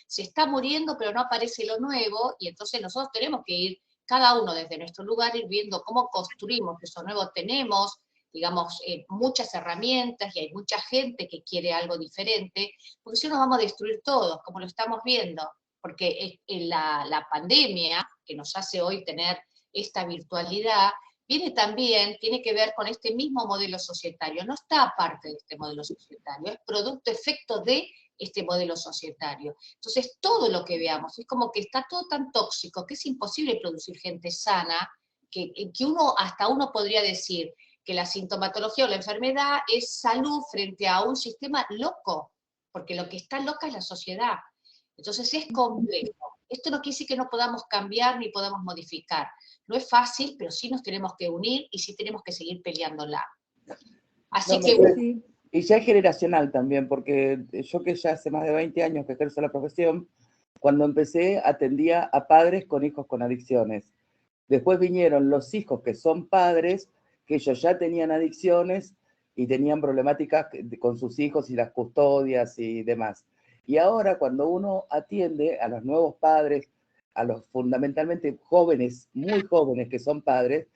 Speaker 3: se está muriendo, pero no aparece lo nuevo, y entonces nosotros tenemos que ir, cada uno desde nuestro lugar, ir viendo cómo construimos eso nuevo. Tenemos, digamos, muchas herramientas, y hay mucha gente que quiere algo diferente, porque si no nos vamos a destruir todos, como lo estamos viendo, porque la pandemia, que nos hace hoy tener esta virtualidad, tiene que ver con este mismo modelo societario, no está aparte de este modelo societario, es producto, efecto de este modelo societario. Entonces, todo lo que veamos, es como que está todo tan tóxico, que es imposible producir gente sana, que hasta uno podría decir que la sintomatología o la enfermedad es salud frente a un sistema loco, porque lo que está loca es la sociedad. Entonces es complejo. Esto no quiere decir que no podamos cambiar ni podamos modificar. No es fácil, pero sí nos tenemos que unir y sí tenemos que seguir peleándola. Así que...
Speaker 5: Y ya es generacional también, porque yo que ya hace más de 20 años que ejerzo la profesión, cuando empecé atendía a padres con hijos con adicciones. Después vinieron los hijos que son padres, que ellos ya tenían adicciones y tenían problemáticas con sus hijos y las custodias y demás. Y ahora cuando uno atiende a los nuevos padres, a los fundamentalmente jóvenes, muy jóvenes que son padres,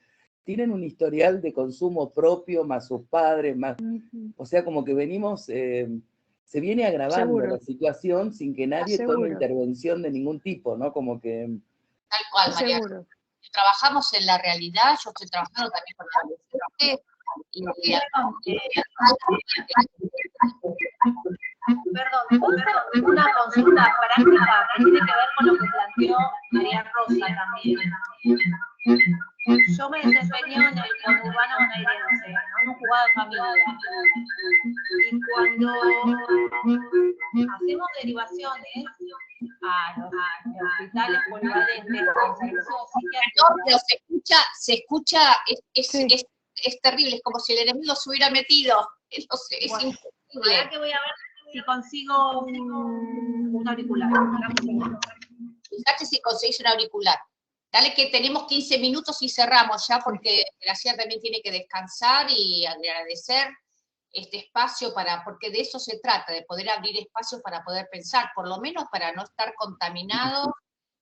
Speaker 5: tienen un historial de consumo propio, más sus padres, más... O sea, como que venimos, se viene agravando la situación sin que nadie tome intervención de ningún tipo, ¿no? Como que...
Speaker 3: Tal cual, María. Trabajamos en la realidad, yo estoy trabajando también con la
Speaker 6: Perdón, una consulta práctica que tiene que ver con lo que planteó María Rosa también. Yo me desempeño en el conurbano bonaerense, ¿no? En un juzgado de familia. Y cuando hacemos derivaciones a los hospitales polivalentes con servicios psiquiátricos.
Speaker 3: No, pero se escucha, es terrible, es como si el enemigo se hubiera metido. No sé, es
Speaker 6: Bueno,
Speaker 3: imposible.
Speaker 6: ahora que voy a ver si consigo un auricular.
Speaker 3: Fíjate si conseguís un auricular. Dale que tenemos 15 minutos y cerramos ya, porque Graciela también tiene que descansar y agradecer este espacio, porque de eso se trata, de poder abrir espacios para poder pensar, por lo menos para no estar contaminados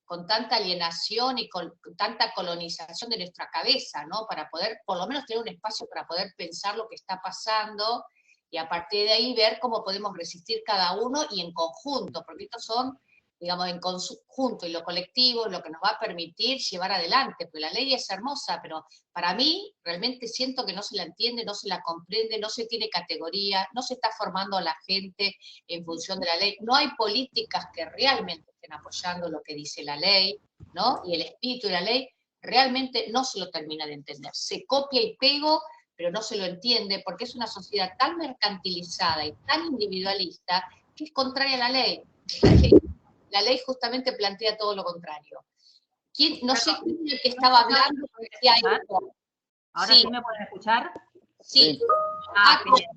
Speaker 3: con tanta alienación y con tanta colonización de nuestra cabeza, ¿no? Para poder, por lo menos, tener un espacio para poder pensar lo que está pasando, y a partir de ahí ver cómo podemos resistir cada uno y en conjunto, porque estos son, digamos, en conjunto, y lo colectivo, lo que nos va a permitir llevar adelante, porque la ley es hermosa, pero para mí realmente siento que no se la entiende, no se la comprende, no se tiene categoría, no se está formando a la gente en función de la ley, no hay políticas que realmente estén apoyando lo que dice la ley, ¿no? Y el espíritu de la ley realmente no se lo termina de entender, se copia y pega, pero no se lo entiende, porque es una sociedad tan mercantilizada y tan individualista que es contraria a la ley. La ley justamente plantea todo lo contrario. No sé quién es el que estaba hablando, decía esto.
Speaker 6: ¿Ahora sí me pueden escuchar?
Speaker 3: Sí.
Speaker 6: Bien.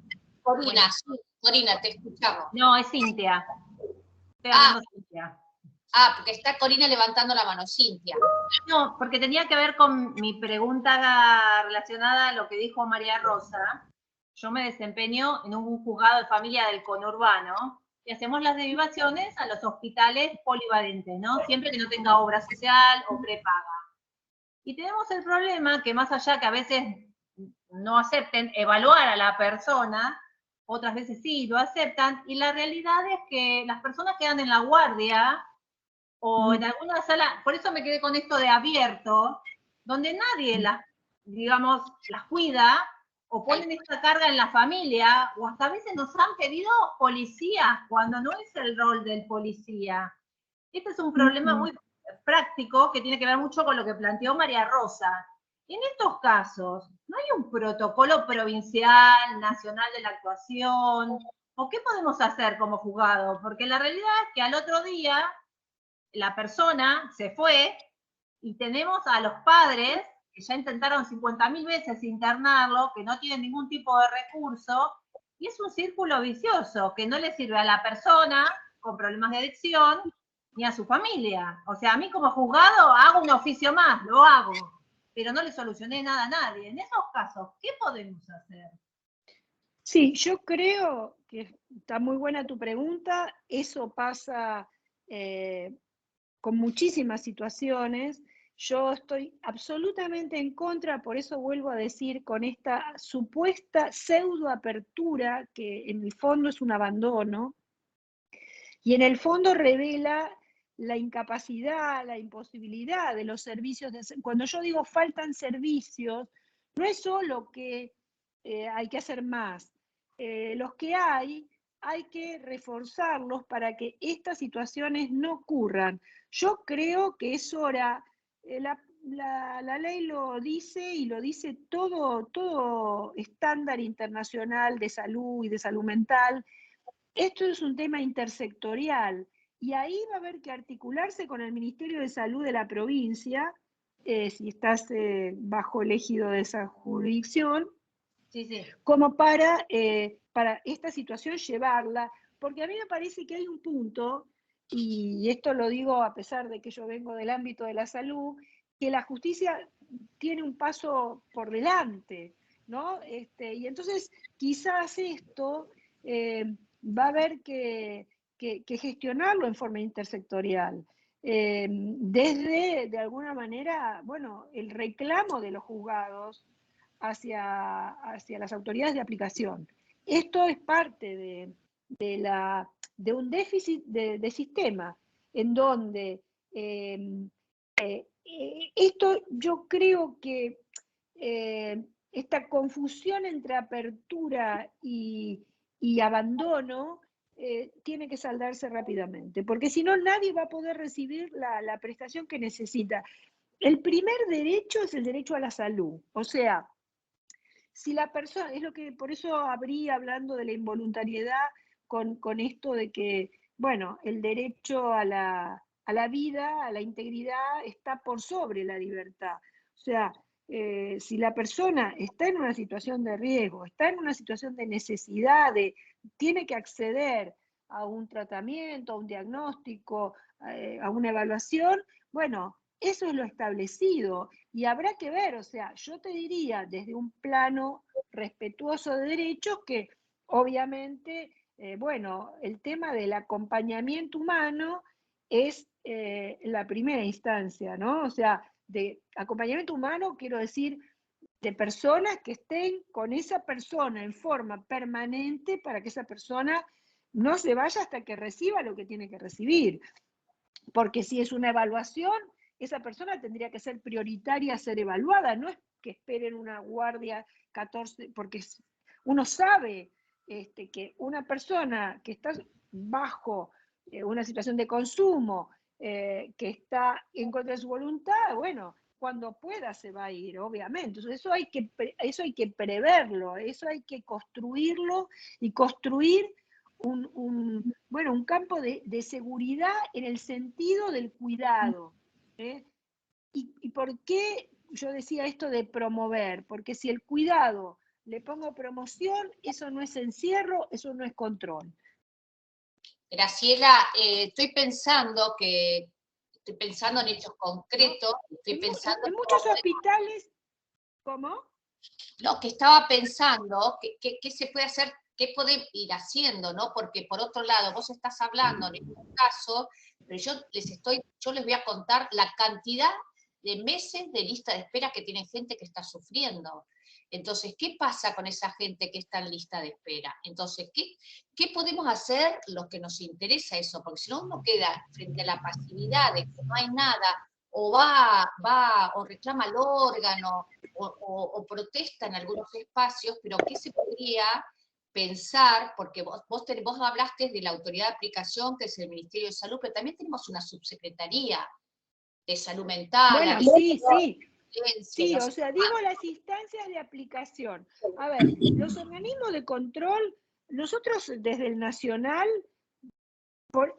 Speaker 3: Corina, sí, Corina, te escuchamos.
Speaker 6: No, es Cintia. Estoy hablando Cintia.
Speaker 3: Porque está Corina levantando la mano, Cintia.
Speaker 6: No, porque tenía que ver con mi pregunta relacionada a lo que dijo María Rosa. Yo me desempeño en un juzgado de familia del conurbano y hacemos las derivaciones a los hospitales polivalentes, ¿no? Siempre que no tenga obra social o prepaga. Y tenemos el problema que más allá que a veces no acepten evaluar a la persona, otras veces sí lo aceptan, y la realidad es que las personas quedan en la guardia o en alguna sala, por eso me quedé con esto de abierto, donde nadie las cuida, o ponen esta carga en la familia, o hasta a veces nos han pedido policías, cuando no es el rol del policía. Este es un problema muy práctico que tiene que ver mucho con lo que planteó María Rosa. En estos casos, ¿no hay un protocolo provincial, nacional de la actuación? ¿O qué podemos hacer como juzgado? Porque la realidad es que al otro día la persona se fue y tenemos a los padres que ya intentaron 50.000 veces internarlo, que no tienen ningún tipo de recurso, y es un círculo vicioso que no le sirve a la persona con problemas de adicción ni a su familia. O sea, a mí como juzgado hago un oficio más, lo hago, pero no le solucioné nada a nadie. En esos casos, ¿qué podemos hacer?
Speaker 2: Sí, yo creo que está muy buena tu pregunta. Eso pasa con muchísimas situaciones. Yo estoy absolutamente en contra, por eso vuelvo a decir, con esta supuesta pseudoapertura, que en el fondo es un abandono, y en el fondo revela la incapacidad, la imposibilidad de los servicios. Cuando yo digo faltan servicios, no es solo que hay que hacer más. Los que hay que reforzarlos para que estas situaciones no ocurran. Yo creo que es hora, la ley lo dice, y lo dice todo estándar internacional de salud y de salud mental. Esto es un tema intersectorial, y ahí va a haber que articularse con el Ministerio de Salud de la provincia, si estás bajo el ejido de esa jurisdicción, como para esta situación llevarla, porque a mí me parece que hay un punto, y esto lo digo a pesar de que yo vengo del ámbito de la salud, que la justicia tiene un paso por delante, ¿no? Y entonces quizás esto va a haber que gestionarlo en forma intersectorial. Desde, de alguna manera, bueno, el reclamo de los juzgados hacia las autoridades de aplicación. Esto es parte de un déficit de sistema, en donde esto yo creo que esta confusión entre apertura y abandono tiene que saldarse rápidamente, porque si no nadie va a poder recibir la prestación que necesita. El primer derecho es el derecho a la salud, o sea, si la persona, es lo que por eso abrí hablando de la involuntariedad con esto de que, bueno, el derecho a la vida, a la integridad, está por sobre la libertad. O sea, si la persona está en una situación de riesgo, está en una situación de necesidad, tiene que acceder a un tratamiento, a un diagnóstico, a una evaluación, bueno, eso es lo establecido y habrá que ver, o sea, yo te diría desde un plano respetuoso de derechos que obviamente, bueno, el tema del acompañamiento humano es la primera instancia, ¿no? O sea, de acompañamiento humano quiero decir de personas que estén con esa persona en forma permanente para que esa persona no se vaya hasta que reciba lo que tiene que recibir. Porque si es una evaluación, esa persona tendría que ser prioritaria a ser evaluada, no es que esperen una guardia 14, porque uno sabe que una persona que está bajo una situación de consumo, que está en contra de su voluntad, bueno, cuando pueda se va a ir, obviamente. Entonces eso hay que preverlo, eso hay que construirlo y construir un campo de seguridad en el sentido del cuidado. ¿Y por qué yo decía esto de promover? Porque si el cuidado le pongo promoción, eso no es encierro, eso no es control.
Speaker 3: Graciela, estoy pensando en hechos concretos, estoy pensando
Speaker 2: en muchos hospitales, ¿cómo?
Speaker 3: Lo que estaba pensando, ¿qué se puede hacer? ¿Qué puede ir haciendo? ¿No? Porque por otro lado, vos estás hablando en este caso, pero yo les voy a contar la cantidad de meses de lista de espera que tiene gente que está sufriendo. Entonces, ¿qué pasa con esa gente que está en lista de espera? Entonces, ¿qué podemos hacer los que nos interesa eso? Porque si no uno queda frente a la pasividad de que no hay nada, o o reclama el órgano, o protesta en algunos espacios, pero ¿qué se podría pensar? Porque vos hablaste de la autoridad de aplicación, que es el Ministerio de Salud, pero también tenemos una subsecretaría de salud mental.
Speaker 2: Bueno, sí, o sea, digo las instancias de aplicación. A ver, los organismos de control, nosotros desde el Nacional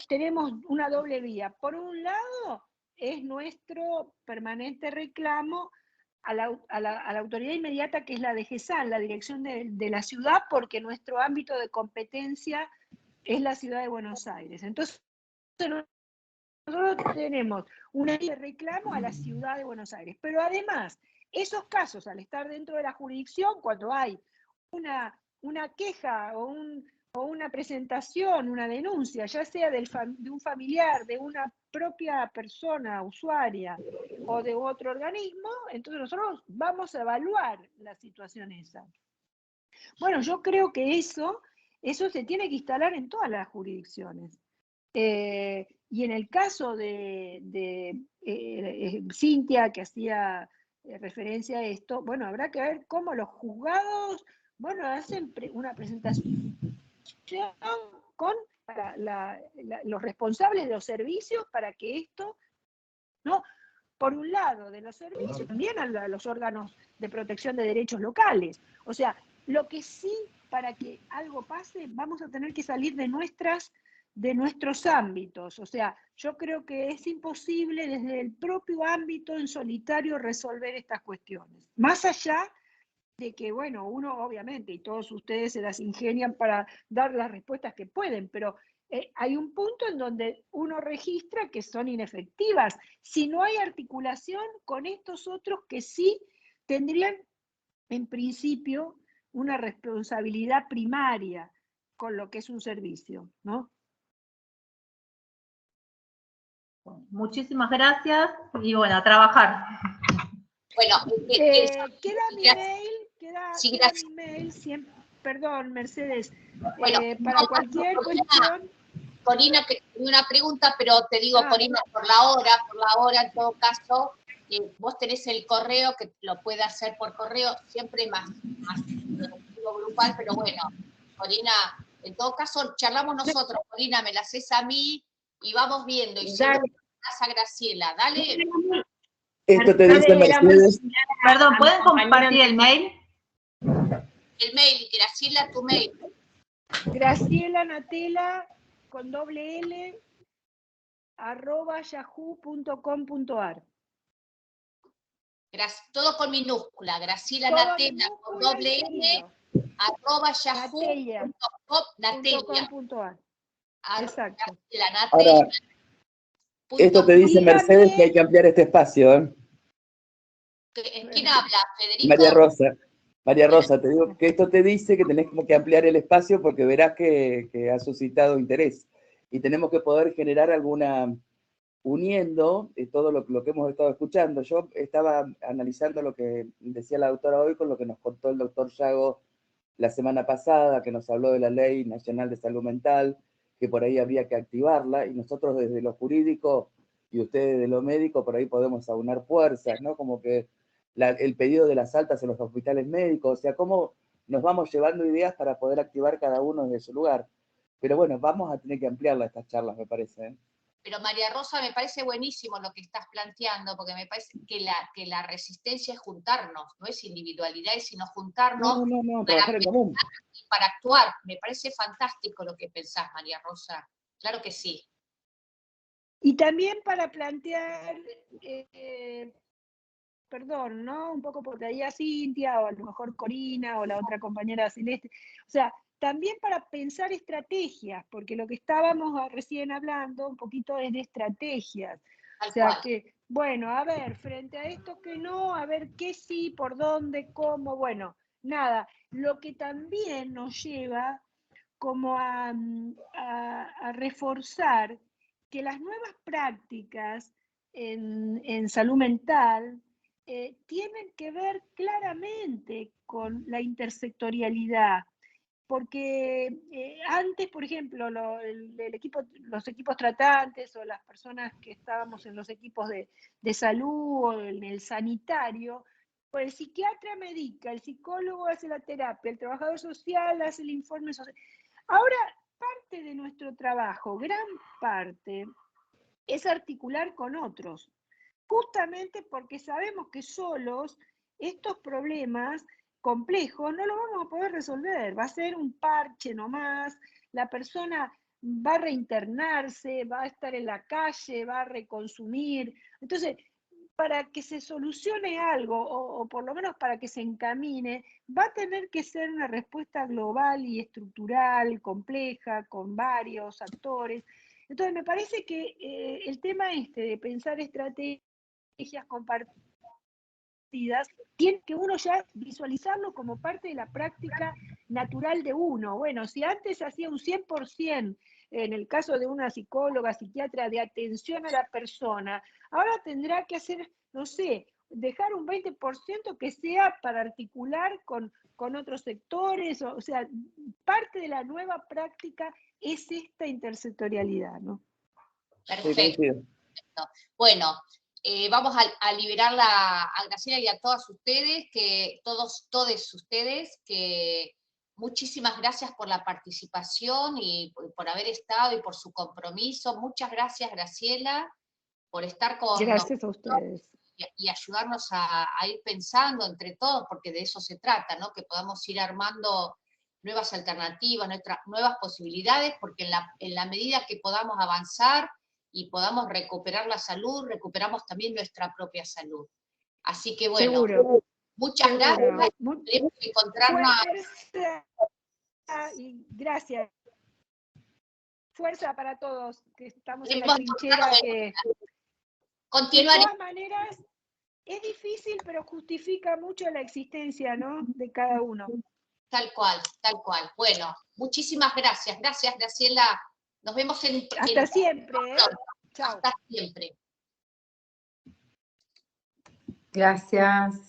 Speaker 2: tenemos una doble vía. Por un lado, es nuestro permanente reclamo a la autoridad inmediata, que es la DGSAN, la Dirección de la Ciudad, porque nuestro ámbito de competencia es la Ciudad de Buenos Aires. Entonces, nosotros tenemos una ley de reclamo a la Ciudad de Buenos Aires. Pero además, esos casos, al estar dentro de la jurisdicción, cuando hay una queja o una presentación, una denuncia, ya sea de un familiar, de una propia persona usuaria o de otro organismo, entonces nosotros vamos a evaluar la situación esa. Bueno, yo creo que eso se tiene que instalar en todas las jurisdicciones. Y en el caso de Cintia, que hacía referencia a esto, bueno, habrá que ver cómo los juzgados, bueno, hacen una presentación con los responsables de los servicios para que esto, ¿no? Por un lado, de los servicios, también a los órganos de protección de derechos locales. O sea, lo que sí, para que algo pase, vamos a tener que salir de nuestros ámbitos. O sea, yo creo que es imposible desde el propio ámbito en solitario resolver estas cuestiones. Más allá de que, bueno, uno obviamente, y todos ustedes se las ingenian para dar las respuestas que pueden, pero hay un punto en donde uno registra que son inefectivas. Si no hay articulación con estos otros que sí tendrían, en principio, una responsabilidad primaria con lo que es un servicio, ¿no?
Speaker 6: Muchísimas gracias y bueno, a trabajar.
Speaker 3: Bueno,
Speaker 2: queda mi mail, queda mi mail, siempre, perdón, Mercedes,
Speaker 3: bueno,
Speaker 2: para cualquier cuestión.
Speaker 3: Corina, que tenía una pregunta, pero te digo, Corina, por la hora, en todo caso, vos tenés el correo, que lo puede hacer por correo, siempre más grupal, pero bueno, Corina, En todo caso, charlamos nosotros, Corina, me la haces a mí y vamos viendo. Y
Speaker 2: Dale.
Speaker 3: a Graciela, dale.
Speaker 5: Esto te dice Mercedes.
Speaker 6: Perdón, ¿pueden compartir el mail?
Speaker 3: El mail, Graciela, tu mail.
Speaker 2: Graciela Natela con doble L @yahoo.com.ar.
Speaker 3: Todo con minúscula, Graciela
Speaker 2: Todo
Speaker 3: Natela con doble L @yahoo.com.ar.
Speaker 2: Exacto.
Speaker 3: Graciela Natela.
Speaker 5: Ahora, esto te dice
Speaker 2: Y
Speaker 5: Mercedes
Speaker 2: también-
Speaker 5: que hay que ampliar este espacio, ¿eh?
Speaker 3: ¿Quién habla? ¿Federico?
Speaker 5: María Rosa. María Rosa, te digo que esto te dice que tenés como que ampliar el espacio porque verás que ha suscitado interés. Y tenemos que poder generar alguna, uniendo todo lo que hemos estado escuchando. Yo estaba analizando lo que decía la doctora hoy con lo que nos contó el doctor Yago la semana pasada, que nos habló de la Ley Nacional de Salud Mental, que por ahí habría que activarla, y nosotros desde lo jurídico y ustedes de lo médico, por ahí podemos aunar fuerzas, ¿no? Como que el pedido de las altas en los hospitales médicos, o sea, cómo nos vamos llevando ideas para poder activar cada uno desde su lugar. Pero bueno, vamos a tener que ampliarla estas charlas, me parece, ¿eh?
Speaker 3: Pero María Rosa, me parece buenísimo lo que estás planteando, porque me parece que la resistencia es juntarnos, no es individualidades, sino juntarnos
Speaker 5: No, trabajar en común.
Speaker 3: para actuar. Me parece fantástico lo que pensás, María Rosa. Claro que sí.
Speaker 2: Y también para plantear, perdón, ¿no? Un poco porque ahí a Cintia, o a lo mejor Corina, o la otra compañera Celeste, o sea, también para pensar estrategias, porque lo que estábamos recién hablando un poquito es de estrategias.
Speaker 3: Tal
Speaker 2: O sea
Speaker 3: cual.
Speaker 2: que, bueno, a ver, frente a esto que no, a ver qué sí, por dónde, cómo, bueno, nada. Lo que también nos lleva como a reforzar que las nuevas prácticas en salud mental tienen que ver claramente con la intersectorialidad, porque antes, por ejemplo, los equipos tratantes o las personas que estábamos en los equipos de salud o en el sanitario, pues el psiquiatra medica, el psicólogo hace la terapia, el trabajador social hace el informe social. Ahora, parte de nuestro trabajo, gran parte, es articular con otros, justamente porque sabemos que solos estos problemas complejos no los vamos a poder resolver, va a ser un parche nomás, la persona va a reinternarse, va a estar en la calle, va a reconsumir. Entonces, para que se solucione algo, o por lo menos para que se encamine, va a tener que ser una respuesta global y estructural, compleja, con varios actores. Entonces, me parece que el tema de pensar estrategias compartidas, tiene que uno ya visualizarlo como parte de la práctica natural de uno. Bueno, si antes hacía un 100%, en el caso de una psicóloga, psiquiatra, de atención a la persona, ahora tendrá que hacer, no sé, dejar un 20% que sea para articular con otros sectores, o sea, parte de la nueva práctica es esta intersectorialidad, ¿no?
Speaker 3: Perfecto. Bueno, vamos a liberarla a Graciela y a todas ustedes, todos ustedes, que muchísimas gracias por la participación y por haber estado y por su compromiso. Muchas gracias, Graciela, por estar con
Speaker 2: Gracias a ustedes.
Speaker 3: Y ayudarnos a ir pensando entre todos, porque de eso se trata, ¿no? Que podamos ir armando nuevas alternativas, nuevas posibilidades, porque en la medida que podamos avanzar y podamos recuperar la salud, recuperamos también nuestra propia salud. Así que bueno,
Speaker 2: seguro,
Speaker 3: muchas gracias. Tenemos que encontrarnos.
Speaker 2: Fuerza y gracias. Fuerza para todos, que estamos en la trinchera.
Speaker 3: Continuar.
Speaker 2: De todas maneras, es difícil, pero justifica mucho la existencia, ¿no?, de cada uno.
Speaker 3: Tal cual, tal cual. Bueno, muchísimas gracias. Gracias, Graciela. Nos vemos
Speaker 2: Hasta siempre, ¿eh? Chao.
Speaker 3: Hasta siempre.
Speaker 7: Gracias.